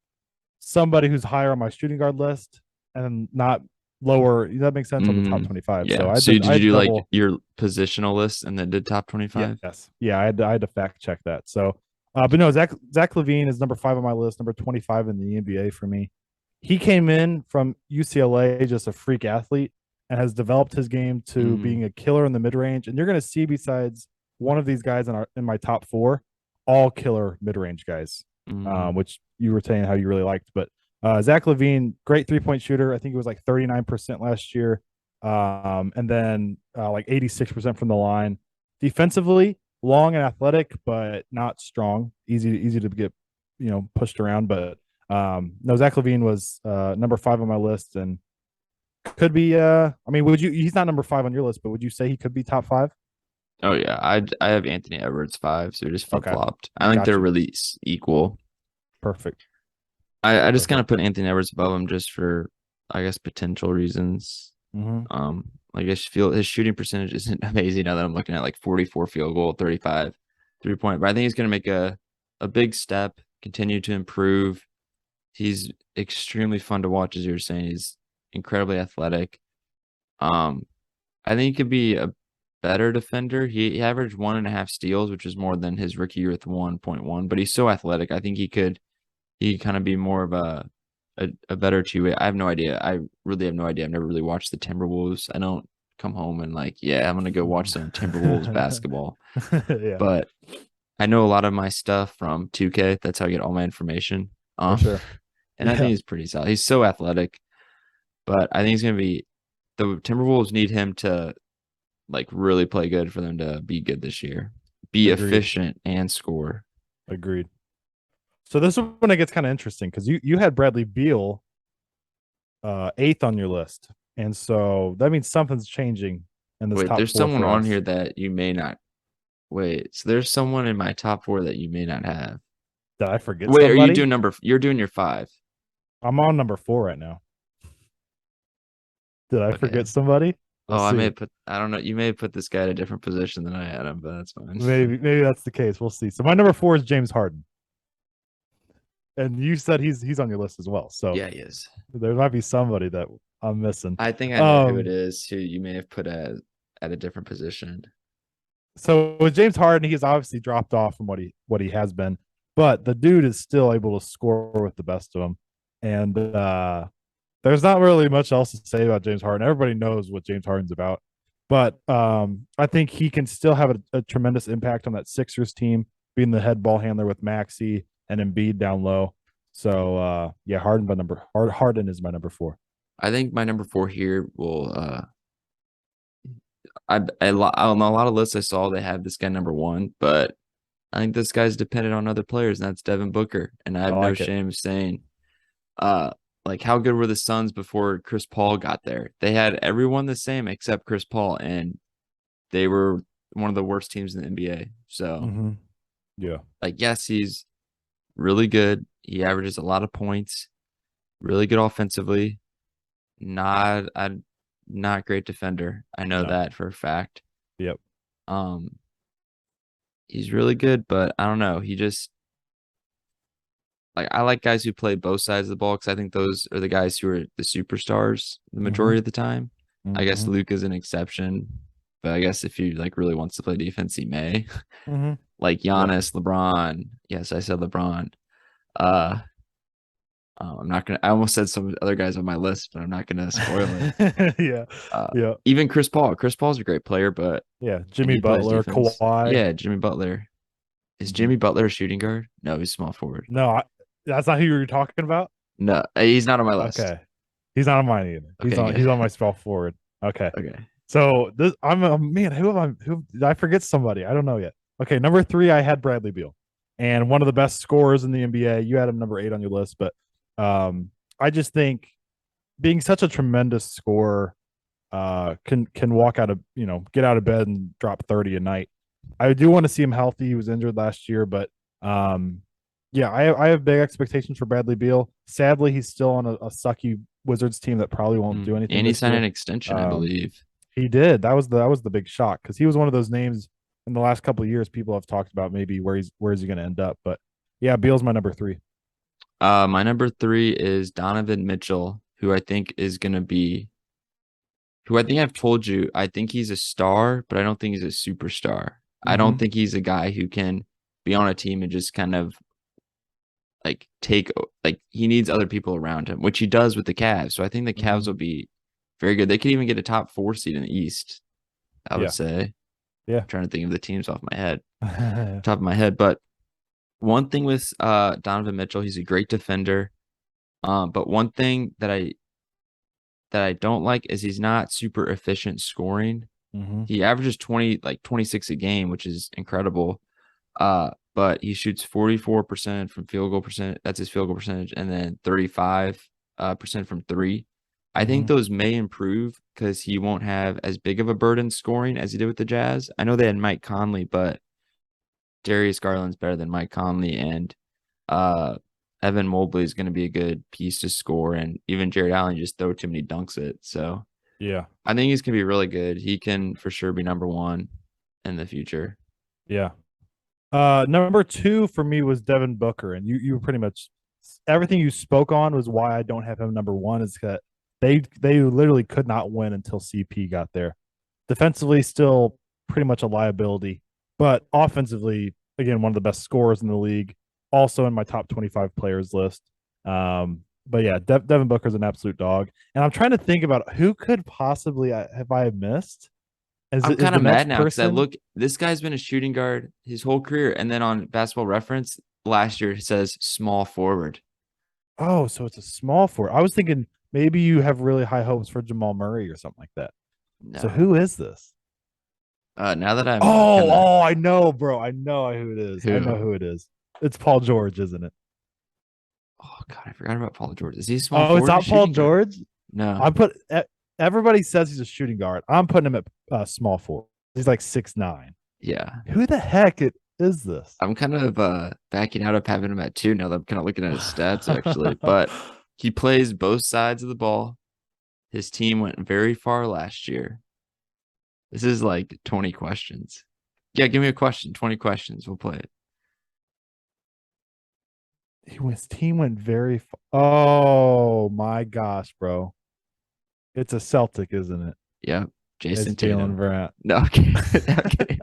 somebody who's higher on my shooting guard list and not lower. That makes sense on the top Mm, 25. So yeah. So I did you had to do like double. your positional list and then did top 25? Yes. Yeah, I had to fact check that. So, but no, Zach Levine is number 5 on my list, number 25 in the NBA for me. He came in from UCLA, just a freak athlete, and has developed his game to Mm, being a killer in the mid range. And you're going to see, besides one of these guys in my top 4, all killer mid range guys, mm, which you were saying how you really liked. But Zach Levine, great 3-point shooter. I think it was like 39% last year, and then like 86% from the line. Defensively, long and athletic, but not strong. Easy to get pushed around. But no, Zach Levine was number 5 on my list, and could be. I mean, would you? He's not number 5 on your list, but would you say he could be top 5? oh yeah, I have Anthony Edwards 5, so just flip Okay, flopped. I think got they're you. really equal. Perfect, I just kind perfect. of put Anthony Edwards above him just for I guess potential reasons. Mm-hmm. Like I just feel his shooting percentage isn't amazing now that I'm looking at like 44 field goal, 35 3-point. But I think he's gonna make a big step, continue to improve. He's extremely fun to watch, as you were saying. He's incredibly athletic. Um, I think he could be a better defender. He averaged 1.5 steals, which is more than his rookie year with 1.1. But he's so athletic. I think he kind of be more of a better two-way. I have no idea. I really have no idea. I've never really watched the Timberwolves. I don't come home and like, yeah, I'm gonna go watch some Timberwolves basketball. Yeah, But I know a lot of my stuff from 2K. That's how I get all my information. for sure. And I think Yeah, he's pretty solid. He's so athletic, but I think he's gonna be the Timberwolves need him to like really play good for them to be good this year. Be agreed. efficient and score. Agreed. So this is when it gets kind of interesting because you had Bradley Beal eighth on your list, and so that means something's changing in this Wait, top there's four someone for on us. here that you may not wait. So there's someone in my top four that you may not have. Did I forget Wait, are you somebody? doing you're doing your five. I'm on number 4 right now. Did I Okay. forget somebody? We'll Oh, I may see. have put I don't know. You may have put this guy in a different position than I had him, but that's fine. Maybe that's the case. We'll see. So my number 4 is James Harden, and you said he's on your list as well. So Yeah, he is. there might be somebody that I'm missing. I think I know who it Um, is who you may have put at a different position. so with James Harden, he's obviously dropped off from what he has been, but the dude is still able to score with the best of them. And there's not really much else to say about James Harden. Everybody knows what James Harden's about. But I think he can still have a tremendous impact on that Sixers team, being the head ball handler with Maxey and Embiid down low. So yeah, Harden is my number 4. I think my number four here will on a lot of lists I saw they have this guy number one, but I think this guy's dependent on other players, and that's Devin Booker. And I I have no like it. shame saying, uh, like how good were the Suns before Chris Paul got there? They had everyone the same except Chris Paul, and they were one of the worst teams in the NBA. So, Mm-hmm. Yeah. like, yes, he's really good. He averages a lot of points, really good offensively. Not a not great defender. I know No. that for a fact. Yep. Um, he's really good, but I don't know. He just like I like guys who play both sides of the ball because I think those are the guys who are the superstars the Mm-hmm. majority of the time. I guess Mm-hmm. Luke is an exception, but I guess if he like really wants to play defense, he may. Mm-hmm. Like Yeah. Giannis, LeBron. Yes, I said LeBron. Uh, I'm not gonna. I almost said some other guys on my list, but I'm not gonna spoil it. Yeah. Uh, Yeah. Even Chris Paul. Chris Paul's a great player, but Yeah. and Jimmy he plays Butler, defense. Kawhi. Yeah, Jimmy Butler. Is Mm-hmm. Jimmy Butler a shooting guard? No, he's small forward. No, that's not who you were talking about. No, he's not on my list. Okay. He's not on mine either. He's Okay, on good. he's on my small forward. Okay. Okay. So this I'm a man, who did I forget somebody? I don't know yet. Okay, number 3, I had Bradley Beal. And one of the best scorers in the NBA. You had him number 8 on your list, but I just think being such a tremendous scorer can walk out of, get out of bed and drop 30 a night. I do want to see him healthy. He was injured last year, but yeah, I have big expectations for Bradley Beal. Sadly, he's still on a sucky Wizards team that probably won't do anything And he this signed an year. extension, I Um, believe. he did. That was the big shock because he was one of those names in the last couple of years people have talked about maybe where is he going to end up. But yeah, Beal's my number 3. My number three is Donovan Mitchell, who I think is gonna be who I think I've told you, I think he's a star, but I don't think he's a superstar. I Mm-hmm. don't think he's a guy who can be on a team and just kind of like take like he needs other people around him, which he does with the Cavs. So I think the Mm-hmm. Cavs will be very good. They could even get a top four seed in the East, I would Yeah. say. Yeah. I'm trying to think of the teams off my head, top of my head. But one thing with Donovan Mitchell, he's a great defender. But one thing that I don't like is he's not super efficient scoring. Mm-hmm. He averages 26 a game, which is incredible. But he shoots 44% from field goal percent. That's his field goal percentage, and then 35 percent from three. I Mm-hmm. think those may improve because he won't have as big of a burden scoring as he did with the Jazz. I know they had Mike Conley, but Darius Garland's better than Mike Conley, and uh, Evan Mobley is going to be a good piece to score, and even Jared Allen just throw too many dunks at. So Yeah. I think he's going to be really good. He can for sure be number one in the future. Yeah. Number 2 for me was Devin Booker, and you pretty much everything you spoke on was why I don't have him number 1 is that They literally could not win until CP got there. Defensively, still pretty much a liability, but offensively, again, one of the best scorers in the league. Also in my top 25 players list. But yeah, Devin Booker's an absolute dog. And I'm trying to think about who could possibly have I missed. I'm Is kind the of mad next now because I person? look, this guy's been a shooting guard his whole career. And then on Basketball Reference last year, it says small forward. Oh, so it's a small forward. I was thinking maybe you have really high hopes for Jamal Murray or something like that. So No. who is this? Now that I'm Oh, kind of I know, bro. I know who it is. I know who? who it is. It's Paul George, isn't it? Oh God, I forgot about Paul George. Is he a small Oh, it's forward or not Paul shooting guard? George. No. I put everybody says he's a shooting guard. I'm putting him at small forward. He's like 6'9". Yeah. Who the heck is this? I'm kind of backing out of having him at 2 now that I'm kind of looking at his stats actually. But he plays both sides of the ball. His team went very far last year. This is like 20 questions. Yeah, give me a question. 20 questions. We'll play it. His team went very far. Oh my gosh, bro. It's a Celtic, isn't it? Yep. It's Jason Jalen Tatum. Brown. No, okay. Okay.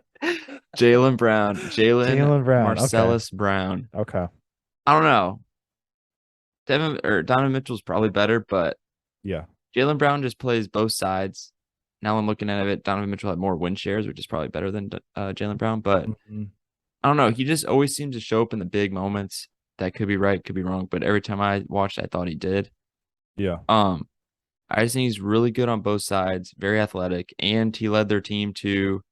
Jalen Brown. Jalen Jalen Brown. Okay. Marcellus Brown. Okay. I don't know. Devin or Donovan Mitchell's probably better, but Yeah. Jalen Brown just plays both sides. Now I'm looking at it. Donovan Mitchell had more win shares, which is probably better than Jalen Brown. But Mhm. I don't know. He just always seems to show up in the big moments. That could be right, could be wrong. But every time I watched, I thought he did. Yeah. I just think he's really good on both sides, very athletic, and he led their team to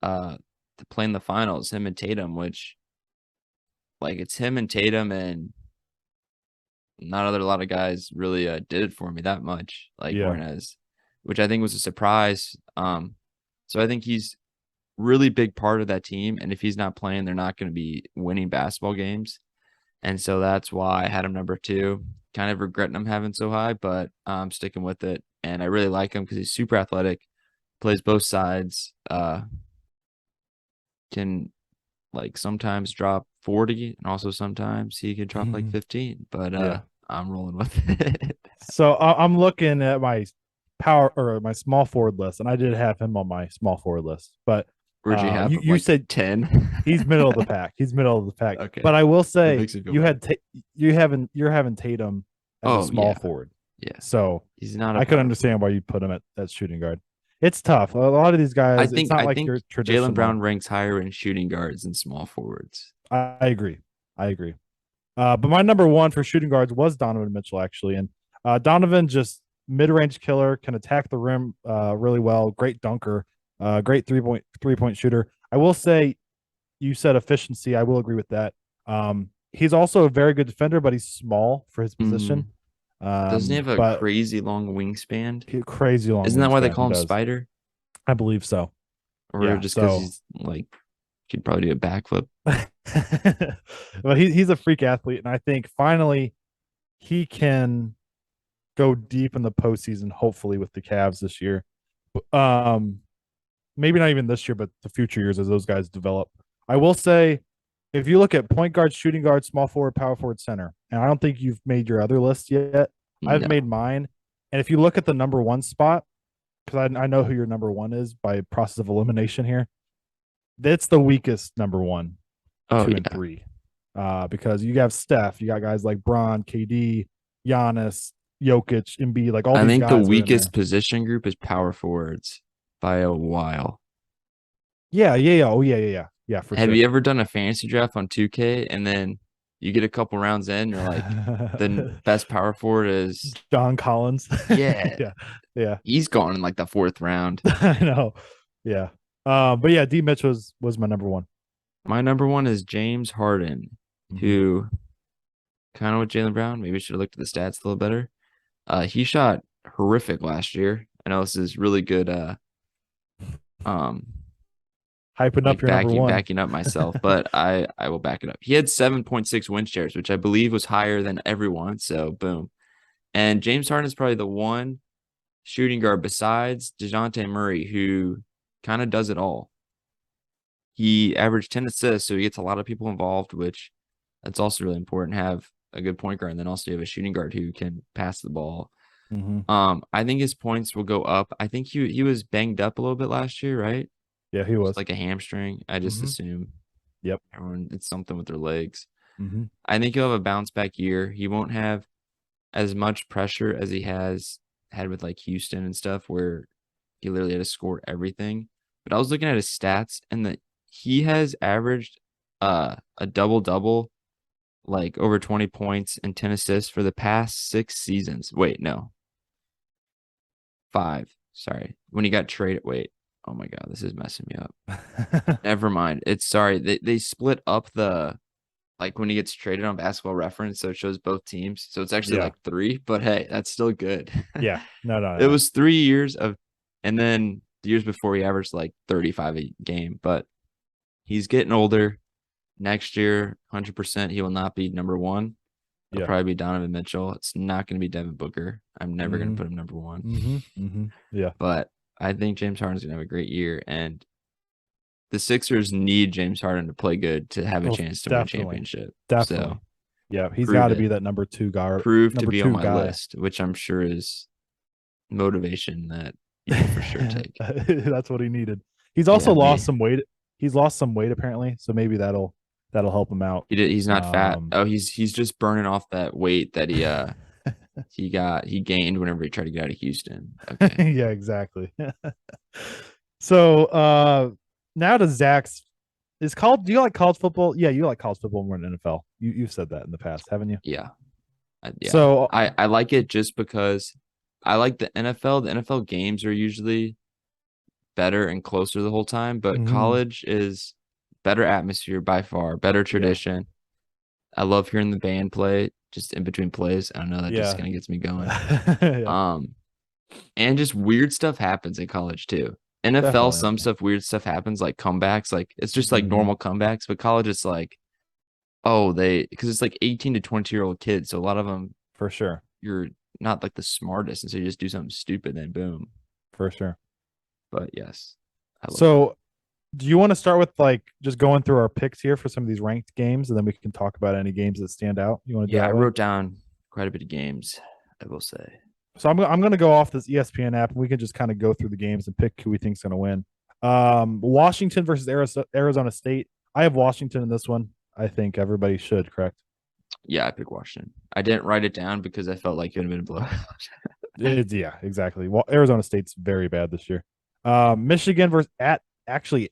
play in the finals. Him and Tatum, which like it's him and Tatum and not other a lot of guys really did it for me that much. Like Yeah. whereas, which I think was a surprise. So I think he's really big part of that team. And if he's not playing, they're not going to be winning basketball games. And so that's why I had him number 2. Kind of regretting him having so high, but I'm sticking with it. And I really like him because he's super athletic, plays both sides, can like sometimes drop 40, and also sometimes he can drop like 15. But Yeah. I'm rolling with it. So I'm looking at my power or my small forward list, and I did have him on my small forward list. But Where'd you have him? you Like said 10? he's middle of the pack. He's middle of the pack. Okay. But I will That say makes me feel you bad. had you're having Tatum as a Oh, small yeah. forward. Yeah. So He's not a I could power understand forward. why you put him at shooting guard. It's tough. A lot of these guys, it's not I like think your Jalen Brown traditional. ranks higher in shooting guards than small forwards. I agree. I agree. But my number one for shooting guards was Donovan Mitchell, actually. And Donovan just mid-range killer, can attack the rim really well. Great dunker, great three point shooter. I will say, you said efficiency. I will agree with that. He's also a very good defender, but he's small for his position. Mm. Doesn't he have a But crazy long wingspan? crazy long Isn't that why they wingspan. call He him does. Spider? I believe so. Or Yeah. just because So, he's like, could probably do a backflip? but he's a freak athlete, and I think finally he can go deep in the postseason. Hopefully, with the Cavs this year. Um, maybe not even this year, but the future years as those guys develop. I will say, if you look at point guard, shooting guard, small forward, power forward, center, and I don't think you've made your other list yet. I've No. made mine, and if you look at the number one spot, because I know who your number one is by process of elimination here, that's the weakest number one, Oh, 2, and yeah. 3. Because you have Steph, you got guys like Bron, KD, Giannis, Jokic, Embiid, like all I these think the guys are in there. weakest position group is power forwards by a while. Yeah. Oh, yeah, for Have sure. you ever done a fantasy draft on 2K and then you get a couple rounds in, you're like, the best power forward is, John Collins. yeah, Yeah. he's gone in like the 4th round. I know. Yeah. But yeah, D Mitch was my number one. My number 1 is James Harden, Mhm. who kind of with Jalen Brown, maybe should have looked at the stats a little better. He shot horrific last year. I know this is really good um Hyping up like your number one. backing up myself, but I will back it up. He had 7.6 win shares, which I believe was higher than everyone. So boom. And James Harden is probably the one shooting guard besides DeJounte Murray who kind of does it all. He averaged 10 assists, so he gets a lot of people involved, which that's also really important. Have a good point guard, and then also you have a shooting guard who can pass the ball. Mm-hmm. I think his points will go up. I think he was banged up a little bit last year, right? Yeah, he It's was. like a hamstring. I just Mm-hmm. assume Yep. everyone it's something with their legs. Mm-hmm. I think he'll have a bounce back year. He won't have as much pressure as he has had with like Houston and stuff, where he literally had to score everything. But I was looking at his stats, and that he has averaged a double double, like over 20 points and 10 assists for the past 6 seasons. Wait, no, 5. Sorry, when he got traded. Wait, oh my god, this is messing me up. Never mind. It's sorry. They split up the like when he gets traded on Basketball Reference, so it shows both teams. So it's actually Yeah. like 3, but hey, that's still good. Yeah. No, no, It no. was 3 years of, and then the years before he averaged like 35 a game, but he's getting older. Next year, 100%, he will not be number one. It'll Yeah. probably be Donovan Mitchell. It's not going to be Devin Booker. I'm never going to Mm-hmm. put him number one, Mm-hmm. Mm-hmm. Yeah. but I think James Harden's going to have a great year, and the Sixers need James Harden to play good to have a Well, chance to win a definitely. championship. Definitely. So Yeah. He's got prove to be it. that number two guy. Prove to Number be on two my guy. list, which I'm sure is motivation that he will for sure take. That's what he needed. He's Yeah, also lost me. some weight. He's lost some weight apparently, so maybe that'll help him out. He's not fat. Um, Oh, he's just burning off that weight that he gained whenever he tried to get out of Houston. Okay. yeah, exactly. So now to Zach's do you like college football? Yeah, you like college football more than NFL. You've said that in the past, haven't you? Yeah. Yeah. So I like it just because I like the NFL. The NFL games are usually better and closer the whole time, but mhm, college is better atmosphere by far, better yeah. tradition. I love hearing the band play just in between plays. I don't know, that just Yeah. kind of gets me going. yeah, Um, and just weird stuff happens in college too. NFL, definitely. some stuff, weird stuff happens, like comebacks. Like it's just like Mhm, normal comebacks, but college, it's like, oh, because it's like 18 to 20-year-old kids. So a lot of them, for sure. you're not like the smartest. And so you just do something stupid, then boom. For sure. But yes, I love college. So do you want to start with like just going through our picks here for some of these ranked games and then we can talk about any games that stand out? You want to do Yeah, I that way? wrote down quite a bit of games, I will say. So I'm going to go off this ESPN app and we can just kind of go through the games and pick who we think's going to win. Washington versus Arizona State. I have Washington in this one. I think everybody should, correct? Yeah, I picked Washington. I didn't write it down because I felt like it would have been a blowout. Yeah, exactly. Well, Arizona State's very bad this year. Michigan versus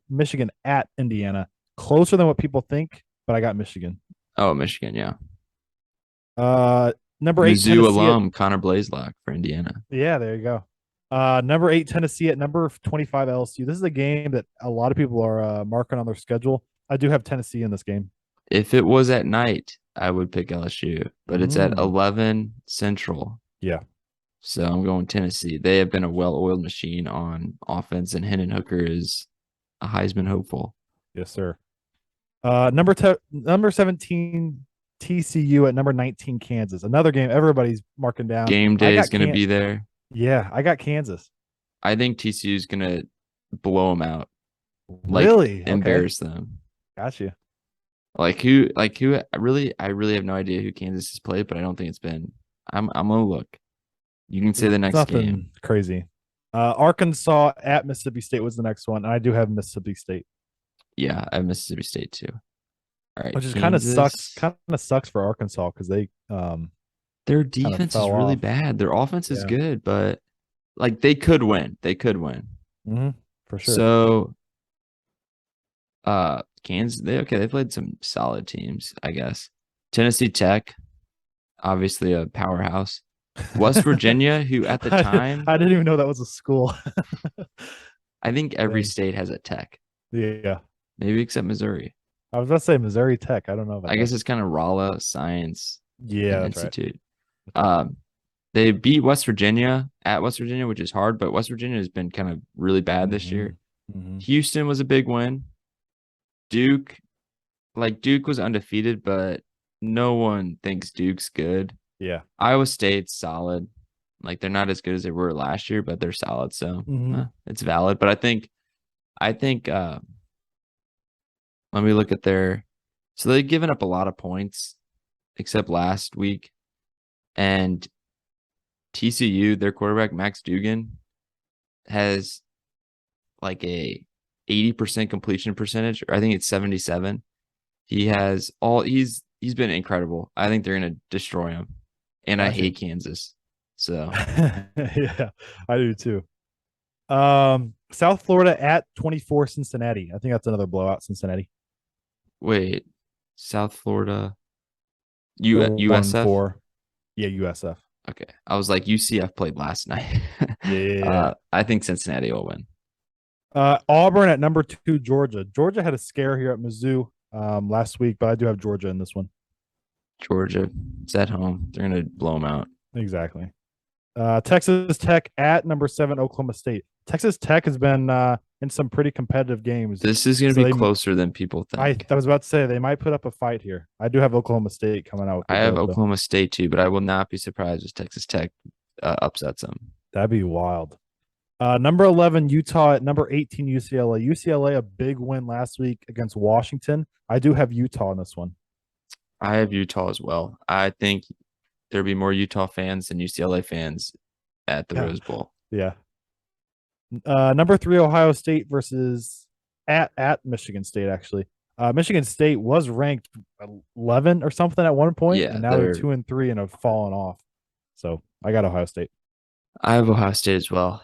Michigan at Indiana. Closer than what people think, but I got Michigan. Oh, Michigan, yeah. Number 8 Mizzou Tennessee at alum Connor Blazelock for Indiana. yeah, there you go. Number 8 Tennessee at number 25 LSU. This is a game that a lot of people are marking on their schedule. I do have Tennessee in this game. If it was at night, I would pick LSU, but it's at Mm, 11 Central. yeah. So I'm going Tennessee. They have been a well-oiled machine on offense, and Hendon Hooker is a Heisman hopeful. Yes, sir. Number 17 TCU at number 19 Kansas. Another game everybody's marking down. Game I day is got going to be there. Yeah, I got Kansas. I think TCU is going to blow them out, like Really? Okay. embarrass them. Got you. I really have no idea who Kansas has played, but I don't think it's been. I'm gonna look. You can say the It's next nothing game. crazy. Arkansas at Mississippi State was the next one. And I do have Mississippi State, Yeah, I have Mississippi State too. All right, which is kind of sucks. Kansas. Kind of sucks for Arkansas because they Their kind of defense is fell really off. bad. Their offense is Yeah. good, but like they could win. They could win. Mm-hmm. For sure. So, Kansas. They played some solid teams, I guess. Tennessee Tech, obviously a powerhouse. West Virginia, who at the time, I didn't even know that was a school. I think every Dang. state has a Tech, Yeah. maybe except Missouri. I was about to say Missouri Tech. I don't know about I that. guess it's kind of Rolla Science Yeah, and that's right. Institute. They beat West Virginia at West Virginia, which is hard, but West Virginia has been kind of really bad this year. Mm-hmm. Houston was a big win. Duke was undefeated, but no one thinks Duke's good. Yeah. Iowa State's solid. Like they're not as good as they were last year, but they're solid. So it's valid. But I think let me look at so they've given up a lot of points except last week. And TCU, their quarterback Max Dugan has like a 80% completion percentage, or I think it's 77. He's been incredible. I think they're gonna destroy him. And I Gotcha. hate Kansas. So Yeah, I do too. South Florida at 24 Cincinnati. I think that's another blowout, Cincinnati. wait, South Florida, They're 1-4. USF. Yeah, USF. Okay, I was like UCF played last night. Yeah. I think Cincinnati will win. Auburn at number 2, Georgia. Georgia had a scare here at Mizzou last week, but I do have Georgia in this one. Georgia, it's at home. They're gonna blow them out. Exactly. Texas Tech at number 7, Oklahoma State. Texas Tech has been in some pretty competitive games. This is gonna So be closer than people think. I was about to say they might put up a fight here. I do have Oklahoma State coming out with the I have dub, though. Oklahoma State too, but I will not be surprised if Texas Tech upsets them. That'd be wild. Number 11, Utah at number 18, UCLA. UCLA, a big win last week against Washington. I do have Utah in this one. I have Utah as well. I think there'll be more Utah fans than UCLA fans at the Rose Bowl. Yeah. Number 3, Ohio State versus at Michigan State, actually. Michigan State was ranked 11 or something at one point, Yeah, and now they're 2 and 3 and have fallen off. So I got Ohio State. I have Ohio State as well.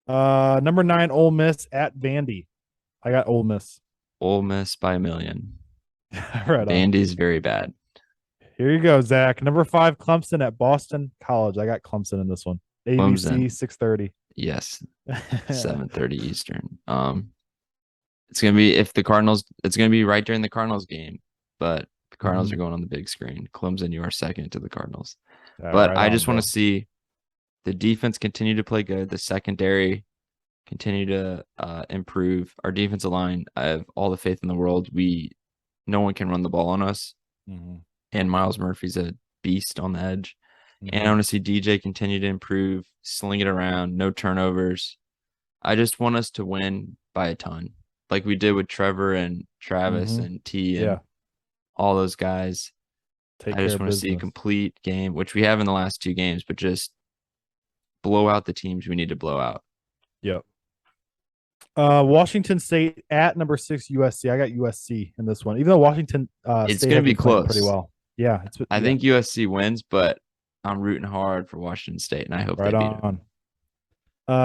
Number 9, Ole Miss at Vandy. I got Ole Miss. Ole Miss by a million. Right on. Vandy's very bad. Here you go, Zach. Number 5, Clemson at Boston College. I got Clemson in this one. ABC, 6:30. Yes, 7:30 Eastern. It's gonna be if the Cardinals. It's gonna be right during the Cardinals game, but the Cardinals are going on the big screen. Clemson, you are second to the Cardinals. But I just want to see the defense continue to play good. The secondary continue to improve. Our defensive line, I have all the faith in the world. No one can run the ball on us. And Miles Murphy's a beast on the edge. And I want to see DJ continue to improve, sling it around, no turnovers. I just want us to win by a ton, like we did with Trevor and Travis and T and all those guys. I just want to see a complete game, which we have in the last 2 games, but just blow out the teams we need to blow out. Yep. Washington State at number 6, USC. I got USC in this one, even though Washington it's going to be close. Pretty well. Yeah, I think USC wins, but I'm rooting hard for Washington State, and I hope they beat them.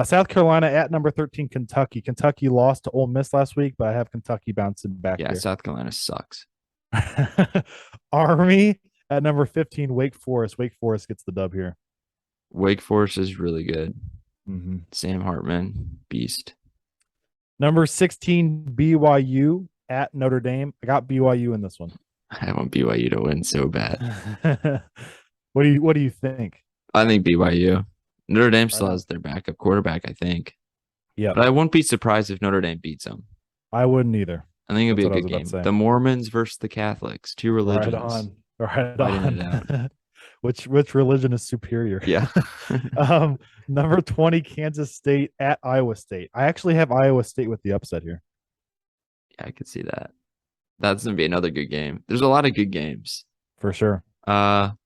South Carolina at number 13, Kentucky. Kentucky lost to Ole Miss last week, but I have Kentucky bouncing back. Yeah, here. South Carolina sucks. Army at number 15, Wake Forest. Wake Forest gets the dub here. Wake Forest is really good. Sam Hartman, beast. Number 16, BYU at Notre Dame. I got BYU in this one. I want BYU to win so bad. What do you think? I think BYU. Notre Dame still has their backup quarterback, I think. Yeah. But I wouldn't be surprised if Notre Dame beats them. I wouldn't either. I think it'll be a good game. The Mormons versus the Catholics, 2 religions. Right on. Which religion is superior? Yeah. Number 20, Kansas State at Iowa State. I actually have Iowa State with the upset here. Yeah, I could see that. That's gonna be another good game. There's a lot of good games. For sure. I'll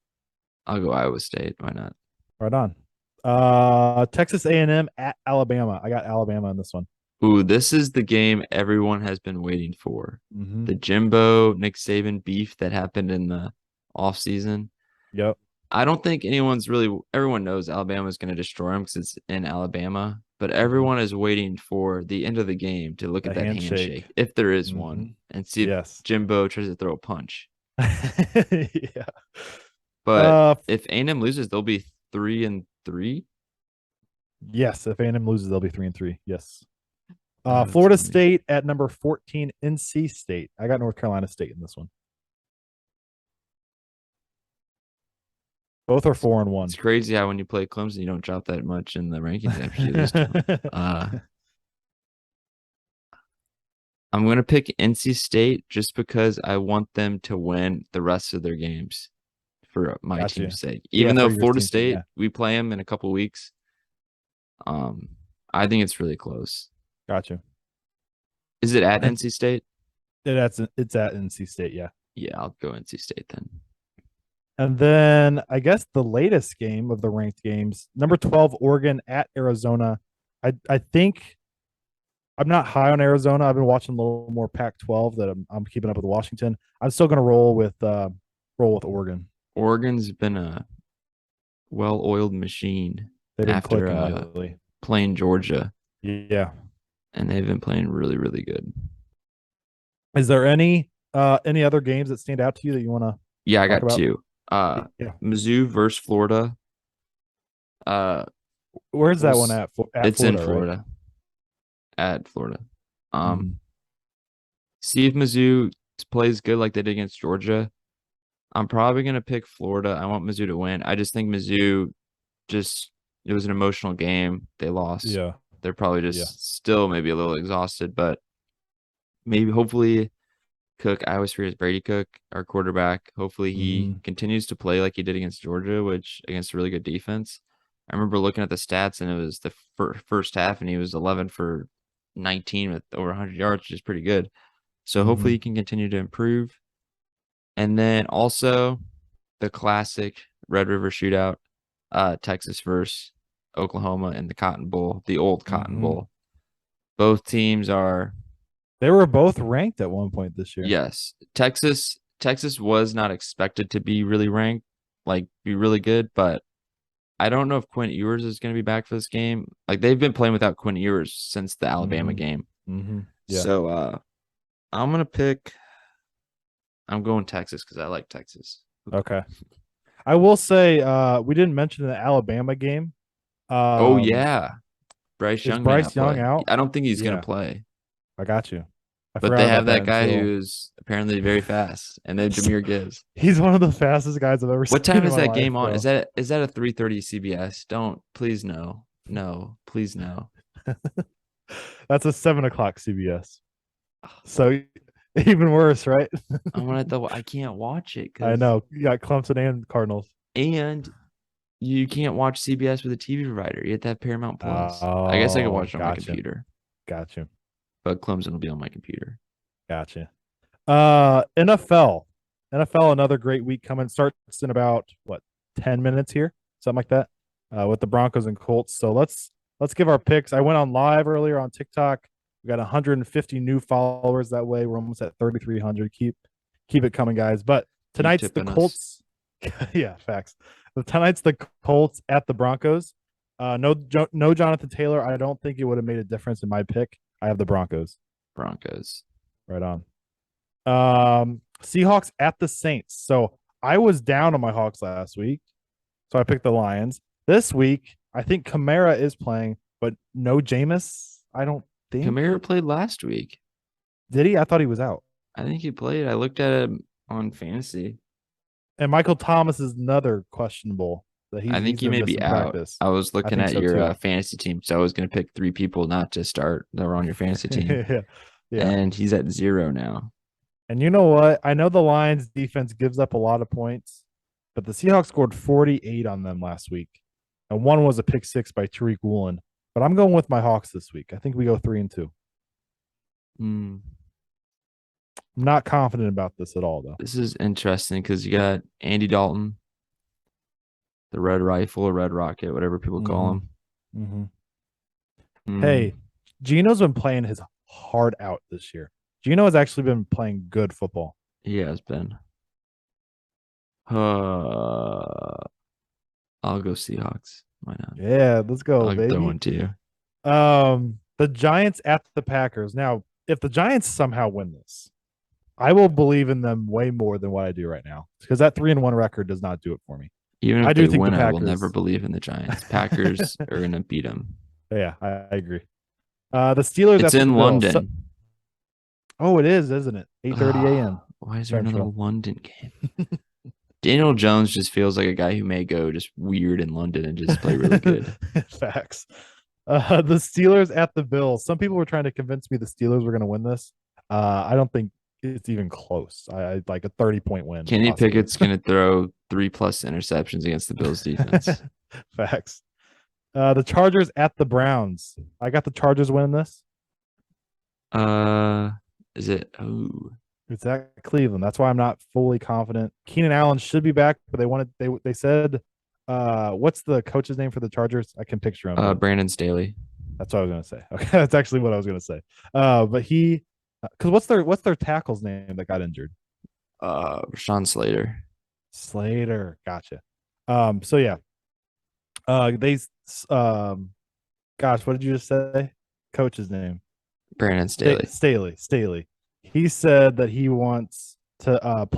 go Iowa State. Why not? Right on. Texas A&M at Alabama. I got Alabama in this one. Ooh, this is the game everyone has been waiting for. The Jimbo Nick Saban beef that happened in the offseason. Yep. I don't think everyone knows Alabama is going to destroy them because it's in Alabama, but everyone is waiting for the end of the game to look at that handshake, if there is one, and see if Jimbo tries to throw a punch. Yeah. But if A&M loses, they'll be 3-3. Yes, if A&M loses, they'll be 3-3. Yes. Florida State at number 14, NC State. I got North Carolina State in this one. Both are 4-1. It's crazy how when you play Clemson, you don't drop that much in the rankings after you lose to them. I'm going to pick NC State just because I want them to win the rest of their games for my team's sake. Even though Florida State, we play them in a couple weeks. I think it's really close. Gotcha. Is it at NC State? It's at NC State, yeah. Yeah, I'll go NC State then. And then I guess the latest game of the ranked games, number 12, Oregon at Arizona. I think I'm not high on Arizona. I've been watching a little more Pac-12 that I'm keeping up with Washington. I'm still going to roll with Oregon. Oregon's been a well-oiled machine They've been after clicking lately. playing Georgia, Yeah. and they've been playing really, really good. Is there any other games that stand out to you that you want to Yeah, I talk got about? two. Yeah. Mizzou versus Florida. Where's that one Was at? At it's in Florida, right? Florida. At Florida. Mhm. See if Mizzou plays good like they did against Georgia. I'm probably gonna pick Florida. I want Mizzou to win. I just think Mizzou just it was an emotional game. They lost. Yeah. They're probably Yeah. just still maybe a little exhausted, but maybe hopefully Cook, I always forget Brady Cook, our quarterback. Hopefully he Mhm. continues to play like he did against Georgia, which against a really good defense. I remember looking at the stats and it was the first half and he was 11 for 19 with over 100 yards, which is pretty good. So hopefully he Mhm. can continue to improve. And then also the classic Red River shootout, Texas versus Oklahoma in the Cotton Bowl, the old Cotton Mhm. Bowl. Both teams are They were both ranked at one point this year. yes. Texas was not expected to be really ranked, like be really good, but I don't know if Quinn Ewers is going to be back for this game. Like they've been playing without Quinn Ewers since the Alabama Mhm. game. Mhm. Yeah. So I'm gonna pick I'm going Texas because I like Texas. Okay. I will say we didn't mention the Alabama game. Oh Um yeah. Bryce is Young may not Bryce Young play. out? I don't think he's gonna Yeah, play. I got you. I But forgot they about have that that guy until who's apparently very fast, and then Jameer Gibbs. he's one of the fastest guys I've ever What seen time in is my that life, game on? bro. Is that a 3:30 CBS? Don't please no. No, please no. That's a 7 o'clock CBS. So even worse, right? I'm gonna have to, I can't watch it I because know. You got Clemson and Cardinals. and you can't watch CBS with a TV provider. You have to have Paramount Plus. I guess I could Oh, watch it on my gotcha. computer, Gotcha. but Clemson will be on my computer. Gotcha. NFL. NFL, another great week coming. Starts in about what 10 minutes here, something like that. With the Broncos and Colts. So let's give our picks. I went on live earlier on TikTok. We got 150 new followers that way. We're almost at 3,300. Keep it coming, guys. But You tonight's the tipping us? Colts. Yeah, facts. Tonight's the Colts at the Broncos. No Jonathan Taylor. I don't think it would have made a difference in my pick. I have the Broncos. Broncos. Right on. Seahawks at the Saints. So I was down on my Hawks last week, so I picked the Lions. This week, I think Kamara is playing, but no Jameis. I don't think. Kamara played last week. Did he? I thought he was out. I think he played. I looked at him on fantasy. And Michael Thomas is another questionable that I think he's he been may be missing out. practice. I was I looking think at so your too. fantasy team, so I was going to pick three people not to start that were on your fantasy team, Yeah. Yeah. and he's at 0 now. And you know what? I know the Lions defense gives up a lot of points, but the Seahawks scored 48 on them last week. And one was a pick six by Tariq Woolen. But I'm going with my Hawks this week. I think we go 3-2. Hmm. I'm not confident about this at all, though. This is interesting because you got Andy Dalton, the Red Rifle or Red Rocket, whatever people call him. Mm-hmm. Hmm. Hey, Gino's been playing his heart out this year. Gino has actually been playing good football. He has been. I'll go Seahawks. Why not? Yeah, let's go, I'll throw baby. one to you. The Giants at the Packers. Now, if the Giants somehow win this, I will believe in them way more than what I do right now because that 3-1 record does not do it for me. Even I if do they think the win, I will never Packers. believe in the Giants. Packers are going to beat them. Yeah, I agree. The Steelers It's at the in Bills. London. Oh, it is, isn't it? 8:30 a.m. Why is there another Central. London game? Daniel Jones just feels like a guy who may go just weird in London and just play really good. Facts. The Steelers at the Bills. Some people were trying to convince me the Steelers were going to win this. I don't think it's even close. I like a 30-point win. Kenny possibly. Pickett's going to throw 3+ interceptions against the Bills defense. Facts. The Chargers at the Browns. I got the Chargers winning this. Is it? Oh, It's at Cleveland. That's why I'm not fully confident. Keenan Allen should be back, but they said what's the coach's name for the Chargers? I can picture him, but Brandon Staley. that's what I was gonna say. Okay, that's actually what I was gonna say. But he because what's their tackle's name that got injured? Rashawn Slater. Slater. Gotcha. So yeah. They gosh, what did you just say? Coach's name. Brandon Staley. Staley. He said that he wants to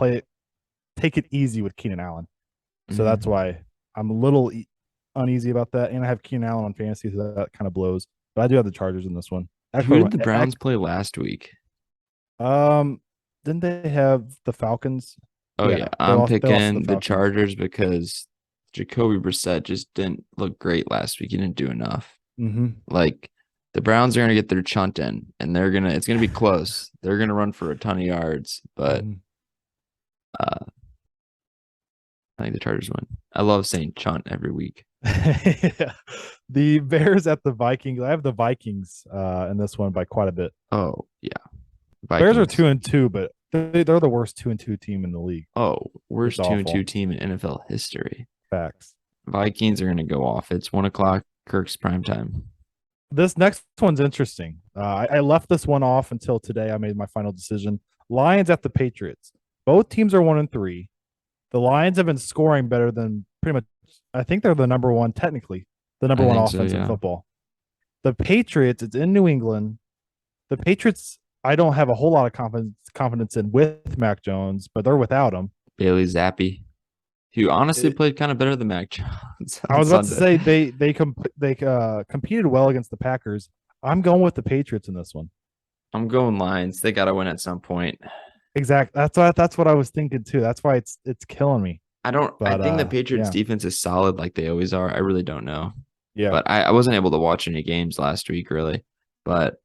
take it easy with Keenan Allen. So that's why I'm a little uneasy about that. And I have Keenan Allen on fantasy, so that kind of blows. But I do have the Chargers in this one. Who did the Browns play last week? Didn't they have the Falcons? Oh yeah, I'm picking the Chargers because Jacoby Brissett just didn't look great last week. He didn't do enough. Like the Browns are gonna get their chunt in, and it's gonna be close. They're gonna run for a ton of yards, but I think the Chargers win. I love saying chunt every week. Yeah. The Bears at the Vikings. I have the Vikings in this one by quite a bit. Oh yeah, Vikings. Bears are 2-2, but they're the worst 2-2 team in the league. Oh, worst 2-2 team in NFL history. Facts. Vikings are gonna go off. It's 1:00 Kirk's prime time. This next one's interesting. I left this one off until today. I made my final decision. Lions at the Patriots. Both teams are 1-3. The Lions have been scoring better than pretty much. I think they're the number one, technically, the number one offense in football. The Patriots, it's in New England. The Patriots, I don't have a whole lot of confidence in with Mac Jones, but they're without him. Bailey Zappi, who honestly played kind of better than Mac Jones. I was about to say they competed well against the Packers. I'm going with the Patriots in this one. I'm going Lions. They got to win at some point. Exactly. That's what I was thinking too. That's why it's killing me. I think the Patriots defense is solid like they always are. I really don't know. Yeah. But I wasn't able to watch any games last week really. But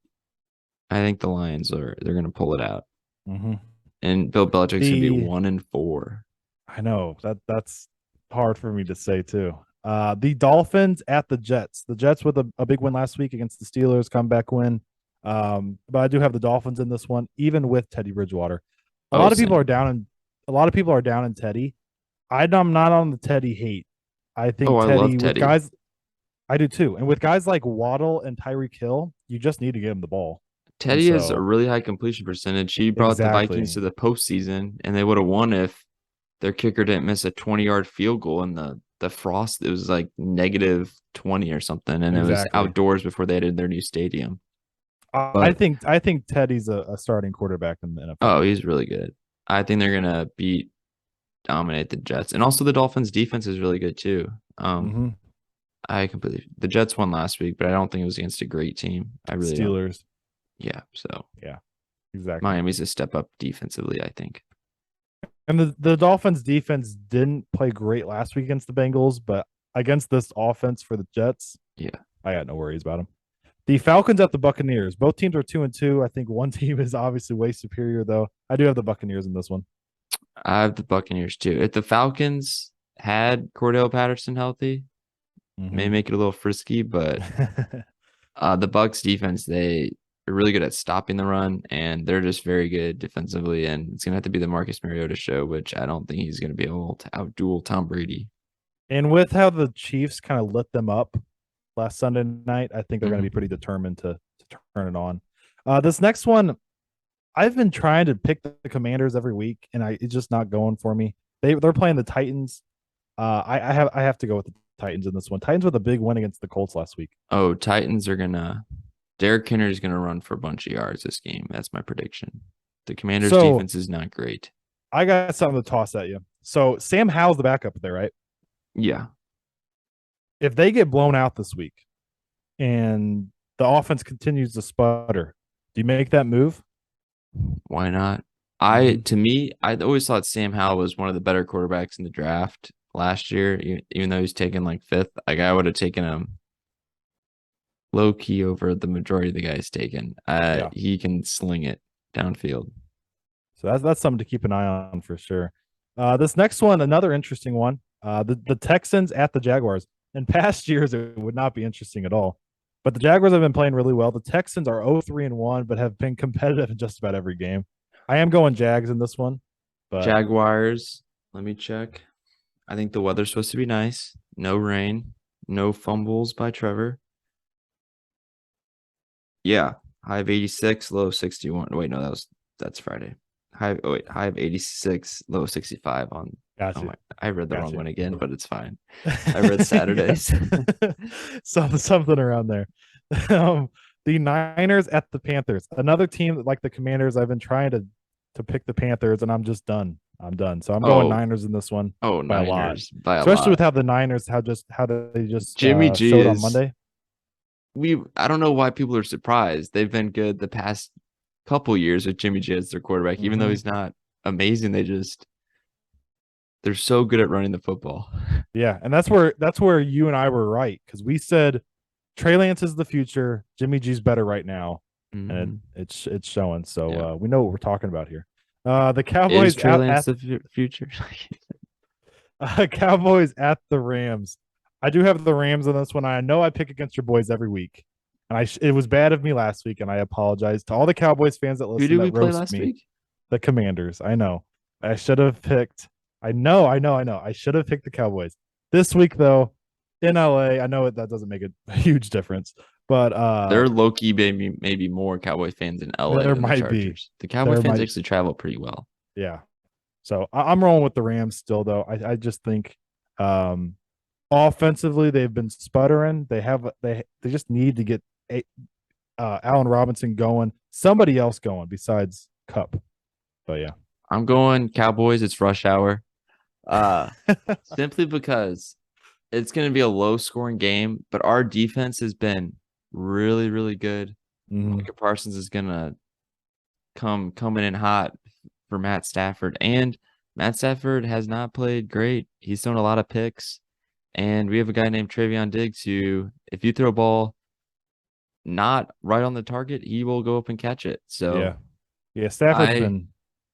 I think the Lions they're going to pull it out. And Bill Belichick's going to be 1-4. I know that's hard for me to say too. The Dolphins at the Jets. The Jets with a big win last week against the Steelers, comeback win. But I do have the Dolphins in this one, even with Teddy Bridgewater. A lot of people are down in Teddy. I'm not on the Teddy hate. I think I love Teddy. With guys, I do too. And with guys like Waddle and Tyreek Hill, you just need to give him the ball. Teddy has a really high completion percentage. He brought the Vikings to the postseason, and they would have won if their kicker didn't miss a 20-yard field goal in the frost. It was like -20 or something, and it was outdoors before they had their new stadium. I think Teddy's a starting quarterback in the NFL. Oh, he's really good. I think they're gonna dominate the Jets, and also the Dolphins' defense is really good too. The Jets won last week, but I don't think it was against a great team. I really Steelers. Don't. Yeah, so yeah, exactly. Miami's a step up defensively, I think. And the Dolphins' defense didn't play great last week against the Bengals, but against this offense for the Jets, I got no worries about them. The Falcons at the Buccaneers. Both teams are 2-2. I think one team is obviously way superior, though. I do have the Buccaneers in this one. I have the Buccaneers too. If the Falcons had Cordell Patterson healthy, may make it a little frisky, but the Bucs defense, they're really good at stopping the run, and they're just very good defensively. And it's gonna have to be the Marcus Mariota show, which I don't think he's gonna be able to outduel Tom Brady. And with how the Chiefs kind of lit them up last Sunday night, I think they're going to be pretty determined to turn it on. This next one, I've been trying to pick the Commanders every week, and it's just not going for me. They're playing the Titans. I have to go with the Titans in this one. Titans with a big win against the Colts last week. Oh, Titans are gonna. Derrick Henry is gonna run for a bunch of yards this game. That's my prediction. The Commanders' defense is not great. I got something to toss at you. So Sam Howell's the backup there, right? Yeah. If they get blown out this week and the offense continues to sputter, do you make that move? Why not? I always thought Sam Howell was one of the better quarterbacks in the draft last year, even though he's taken like 5th. Like I would have taken him low key over the majority of the guys taken. He can sling it downfield. So that's something to keep an eye on for sure. This next one, another interesting one. The Texans at the Jaguars. In past years, it would not be interesting at all. But the Jaguars have been playing really well. The Texans are 0-3-1, but have been competitive in just about every game. I am going Jags in this one, but Jaguars. Let me check. I think the weather's supposed to be nice. No rain. No fumbles by Trevor. Yeah. High of 86, low of 61. Wait, no, that's Friday. High of 86, low of 65 on. Oh gotcha, my, I read the wrong gotcha. one again, but it's fine. I read Saturdays. Something around there. Um, the Niners at the Panthers, another team like the Commanders. I've been trying to pick the Panthers, and I'm just done. I'm done. So I'm going Oh, Niners in this one oh, by a lot, Niners by a especially with lot. how the Niners how they just Jimmy G showed on is Monday. I don't know why people are surprised. They've been good the past couple years with Jimmy G as their quarterback, even though Hmm. he's not amazing. They're so good at running the football. Yeah, and that's where you and I were right because we said Trey Lance is the future. Jimmy G's better right now, and Mhm. it's showing. So Yeah. we know what we're talking about here. The Is Cowboys Trey at Lance at the future? Cowboys at the Rams. I do have the Rams in this one. I know I pick against your boys every week, and it was bad of me last week, and I apologize to all the Cowboys fans that Who listen did that we play roast last me. week? The Commanders. I know. I should have picked. I know. I should have picked the Cowboys this week though. In LA, I know that doesn't make a huge difference, but They're low key maybe more Cowboy fans in LA there than the might be. Chargers. The Cowboy There fans might, actually travel pretty well. yeah. So I'm rolling with the Rams still though. I just think um offensively they've been sputtering. They just need to get a, Allen Robinson going, somebody else going besides Cup. But yeah. I'm going Cowboys. It's rush hour. Uh, simply because it's going to be a low scoring game, but our defense has been really, really good. Mhm. Micah Parsons is going to coming in hot for Matt Stafford, and Matt Stafford has not played great. He's thrown a lot of picks, and we have a guy named Travion Diggs who, if you throw a ball not right on the target, he will go up and catch it. Yeah. So Yeah. Stafford's I been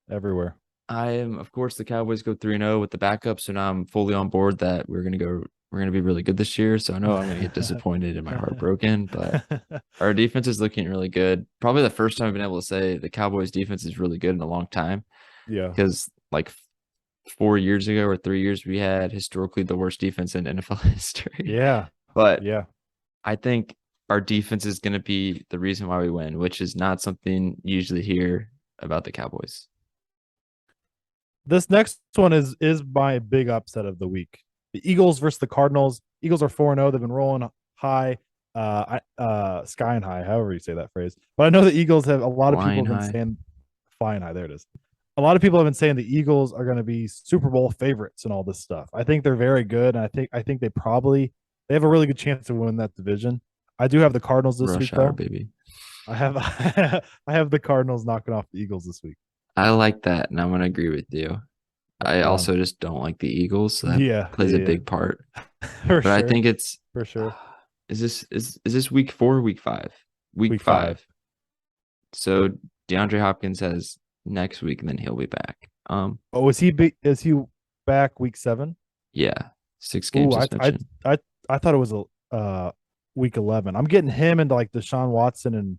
everywhere. I am, of course, the Cowboys go 3-0 with the backup, so now I'm fully on board that we're gonna be really good this year. So I know I'm gonna get disappointed and my heart broken, but our defense is looking really good. Probably the first time I've been able to say the Cowboys defense is really good in a long time Yeah. because like 4 years ago or 3 years, we had historically the worst defense in NFL history. Yeah. But Yeah. I think our defense is going to be the reason why we win, which is not something you usually hear about the Cowboys. This next one is my big upset of the week. The Eagles versus the Cardinals. Eagles are 4-0. They've been rolling high, sky and high, however you say that phrase. But I know the Eagles have a lot of people Flying have been high. saying flying high. There it is. A lot of people have been saying the Eagles are going to be Super Bowl favorites and all this stuff. I think they're very good, and I think they have a really good chance to win that division. I do have the Cardinals this week Rush hour, though. baby. I have I have the Cardinals knocking off the Eagles this week. I like that, and I'm going to agree with you. I Um, also just don't like the Eagles, so that yeah, plays a yeah, big part. yeah. For But I sure, think it's for sure. is this week 4 or week 5? Week Week 5. 5. So DeAndre Hopkins has next week, and then he'll be back. Oh, is he back week 7? Yeah, 6 game Ooh, suspension. I thought it was a week 11. I'm getting him into like Deshaun Watson and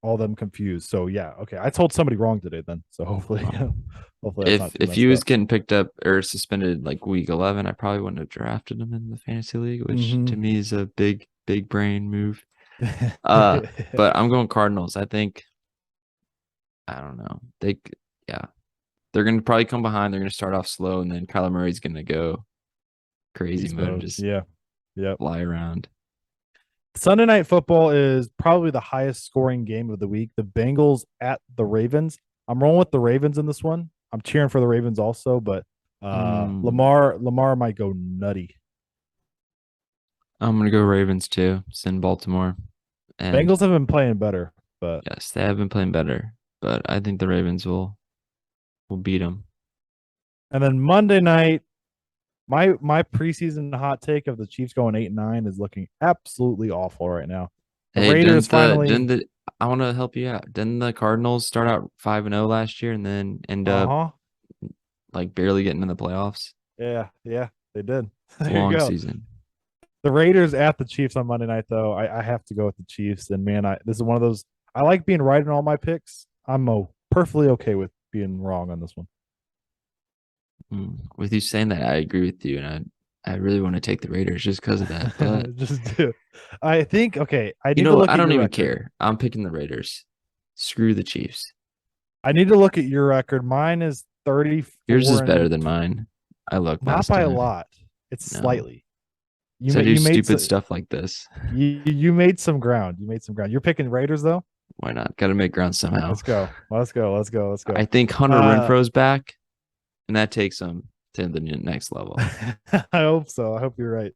all them confused. So yeah, okay. I told somebody wrong today then. So hopefully Well, hopefully that's if not too if he messed was up. getting picked up or suspended like week 11, I probably wouldn't have drafted him in the fantasy league, which Mm-hmm. to me is a big brain move. Uh, but I'm going Cardinals. I think I don't know. Yeah, they're gonna probably come behind. They're gonna start off slow, and then Kyler Murray's gonna go crazy Beast mode and mode. just Yeah. Yep. fly around. Sunday night football is probably the highest scoring game of the week. The Bengals at the Ravens. I'm rolling with the Ravens in this one. I'm cheering for the Ravens also, but Mm, Lamar might go nutty. I'm gonna go Ravens too. Send Baltimore, and Bengals have been playing better, but yes, they have been playing better, but I think the Ravens will beat them. and then Monday night, my preseason hot take of the Chiefs going 8-9 is looking absolutely awful right now. The Hey, Raiders didn't finally, the I want to help you out. Didn't the Cardinals start out 5-0 last year and then end up uh-huh. like barely getting in the playoffs? Yeah, they did. It's a There you long go. season. The Raiders at the Chiefs on Monday night, though. I have to go with the Chiefs. And man, this is one of those. I like being right in all my picks. I'm perfectly okay with being wrong on this one. With you saying that, I agree with you, and I really want to take the Raiders just because of that. But Just do. I think okay. I need to look I at don't your even record. care. I'm picking the Raiders. Screw the Chiefs. I need to look at your record. Mine is Yours is 34 better and than mine. I looked not last by a time. lot. It's No, slightly. so I do You made stupid stuff like this. you made some ground. You made some ground. You're picking Raiders though. Why not? Got to make ground somehow. Let's go. Let's go. Let's go. Let's go. I think Hunter Uh, Renfro's back, and that takes him to the next level. I hope so. I hope you're right.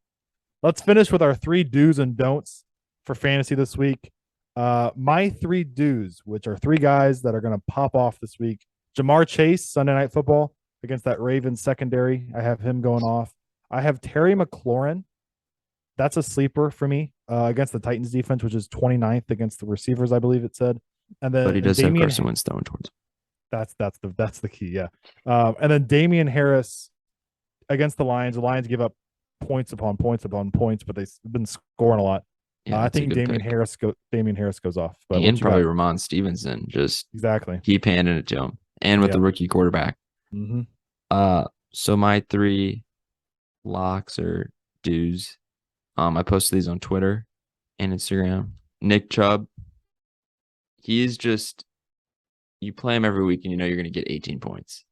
Let's finish with our 3 do's and don'ts for fantasy this week. My 3 do's, which are 3 guys that are going to pop off this week. Jamar Chase, Sunday Night Football against that Ravens secondary. I have him going off. I have Terry McLaurin. That's a sleeper for me against the Titans defense, which is 29th against the receivers, I believe it said. And then But he does have Damian, Carson Wentz throwing towards him. that's the key, yeah. And then Damian Harris against the Lions. The Lions give up points upon points upon points, but they've been scoring a lot. Yeah, I think Damian Harris goes off. But and probably Ramon Stevenson. Just exactly keep handing it to him. And with the rookie quarterback. Mm-hmm. So my 3 locks or do's. I posted these on Twitter and Instagram. Nick Chubb. He is just, you play him every week and you know you're going to get 18 points.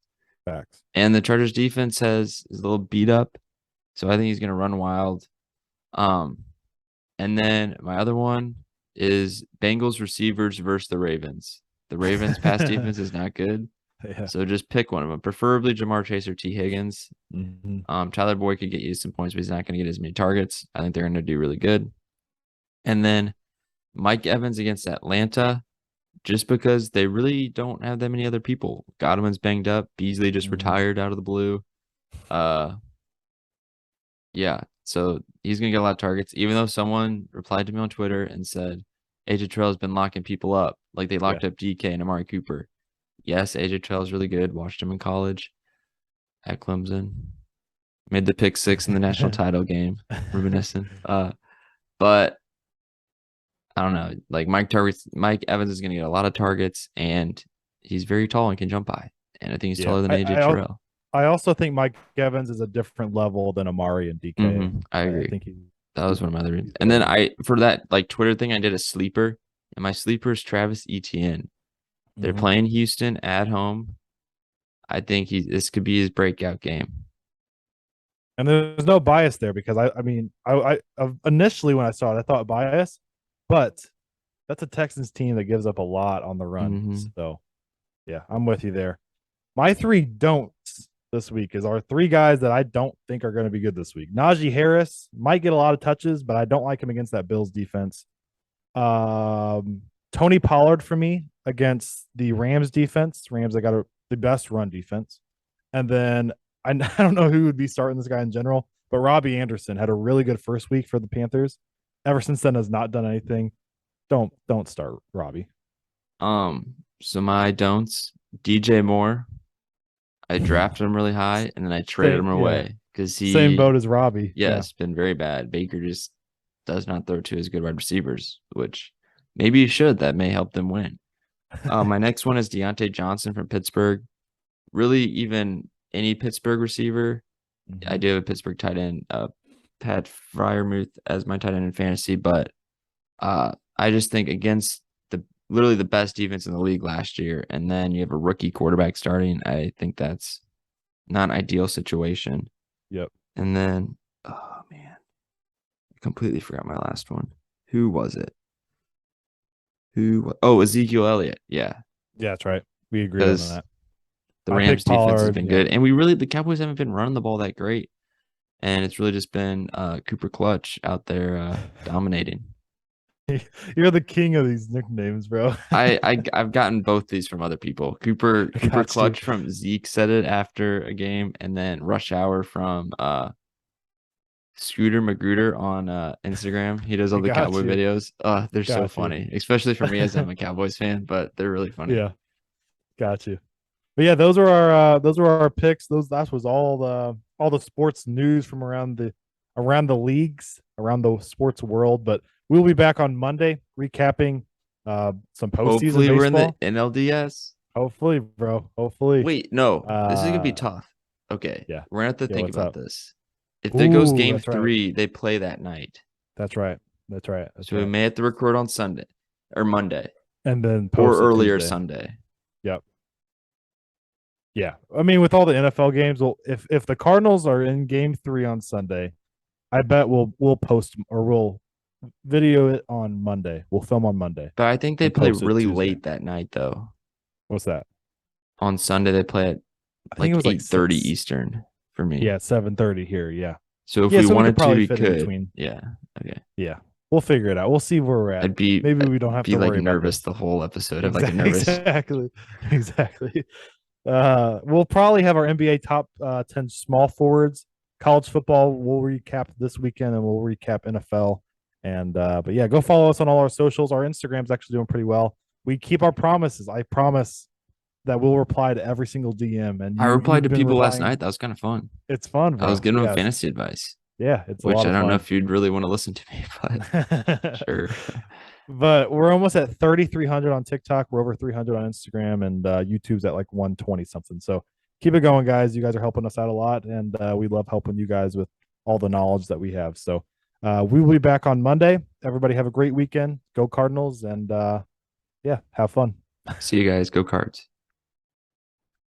Facts. And the Chargers defense is a little beat up. So I think he's going to run wild. And then my other one is Bengals receivers versus the Ravens. The Ravens pass defense is not good. Yeah. So just pick one of them, preferably Jamar Chase or T. Higgins. Mm-hmm. Tyler Boyd could get you some points, but he's not going to get as many targets. I think they're going to do really good. And then Mike Evans against Atlanta, just because they really don't have that many other people. Godwin's banged up. Beasley just retired out of the blue. Yeah, so he's going to get a lot of targets, even though someone replied to me on Twitter and said AJ Terrell has been locking people up. Like they locked up DK and Amari Cooper. Yes, AJ Terrell is really good. Watched him in college at Clemson. Made the pick 6 in the national title game. Reminiscent. But I don't know. Like Mike Evans is going to get a lot of targets, and he's very tall and can jump high. And I think he's taller than AJ Terrell. I also think Mike Evans is a different level than Amari and DK. I agree. I think that was one of my other reasons. And then for that like Twitter thing, I did a sleeper, and my sleeper is Travis Etienne. They're playing Houston at home. I think this could be his breakout game. And there's no bias there because I initially when I saw it, I thought bias, but that's a Texans team that gives up a lot on the run. So yeah, I'm with you there. My 3 don'ts this week is our 3 guys that I don't think are going to be good this week. Najee Harris might get a lot of touches, but I don't like him against that Bills defense. Tony Pollard for me against the Rams defense. Rams, they got the best run defense. And then I don't know who would be starting this guy in general, but Robbie Anderson had a really good first week for the Panthers. Ever since then has not done anything. Don't start Robbie. So my don'ts, DJ Moore. I drafted him really high and then I traded him away because same boat as Robbie. Yes, been very bad. Baker just does not throw to his good wide receivers, which maybe he should. That may help them win. My next one is Deontay Johnson from Pittsburgh. Really, even any Pittsburgh receiver. I do have a Pittsburgh tight end, Pat Freiermuth as my tight end in fantasy, but I just think against literally the best defense in the league last year, and then you have a rookie quarterback starting, I think that's not an ideal situation. Yep. And then, oh man, I completely forgot my last one. Who was it? Ezekiel Elliott. Yeah, that's right. We agree on that. The Rams defense has been good, and the Cowboys haven't been running the ball that great, and it's really just been Cooper Clutch out there dominating. You're the king of these nicknames, bro. I've gotten both these from other people. Cooper Clutch from Zeke said it after a game, and then Rush Hour from Scooter Magruder on Instagram. He does all the Cowboy videos. They're so funny, especially for me as I'm a Cowboys fan, but they're really funny. Yeah, got you. But yeah, those were our picks. That was all the sports news from around the leagues, around the sports world. But we'll be back on Monday recapping some postseason Hopefully baseball. we're in the NLDS. Hopefully, bro. Hopefully. Wait, no, this is gonna be Uh, tough. Okay, yeah. we're gonna have to Yeah. think What's about up? this. If there goes Ooh, game that's right. three, they play that night. That's right. That's right. That's So we right. may have to record on Sunday or Monday And then or post it earlier Tuesday. Sunday. Yep. Yeah. I mean, with all the NFL games, well, if the Cardinals are in game 3 on Sunday, I bet we'll post or we'll video it on Monday. We'll film on Monday But I think they and play post it really Tuesday. late that night though. What's that? On Sunday they play at I think it like was like 8:30 6. Eastern for me. Yeah, 7:30 here. Yeah. So if Yeah, we so we could wanted to, probably we fit in could. between. Yeah. Okay. Yeah. We'll figure it out. We'll see where we're at. Maybe we don't I'd have be to like worry about nervous this. the whole episode. I'd like a Exactly. nervous. Exactly. Exactly. We'll probably have our NBA top 10 small forwards. College football, we'll recap this weekend and we'll recap NFL. And but yeah, go follow us on all our socials. Our Instagram's actually doing pretty well. We keep our promises. I promise that we'll reply to every single DM. And I replied you've to been people last replying. night. That was kind of fun. It's fun, I was bro. giving them Yes. fantasy advice, Yeah, it's a which lot I of don't know fun. if you'd really want to listen to me, but sure. But we're almost at 3,300 on TikTok. We're over 300 on Instagram, and YouTube's at like 120 something. So keep it going, guys. You guys are helping us out a lot, and we love helping you guys with all the knowledge that we have. So we will be back on Monday. Everybody have a great weekend. Go Cardinals, and yeah, have fun. See you guys. Go Cards.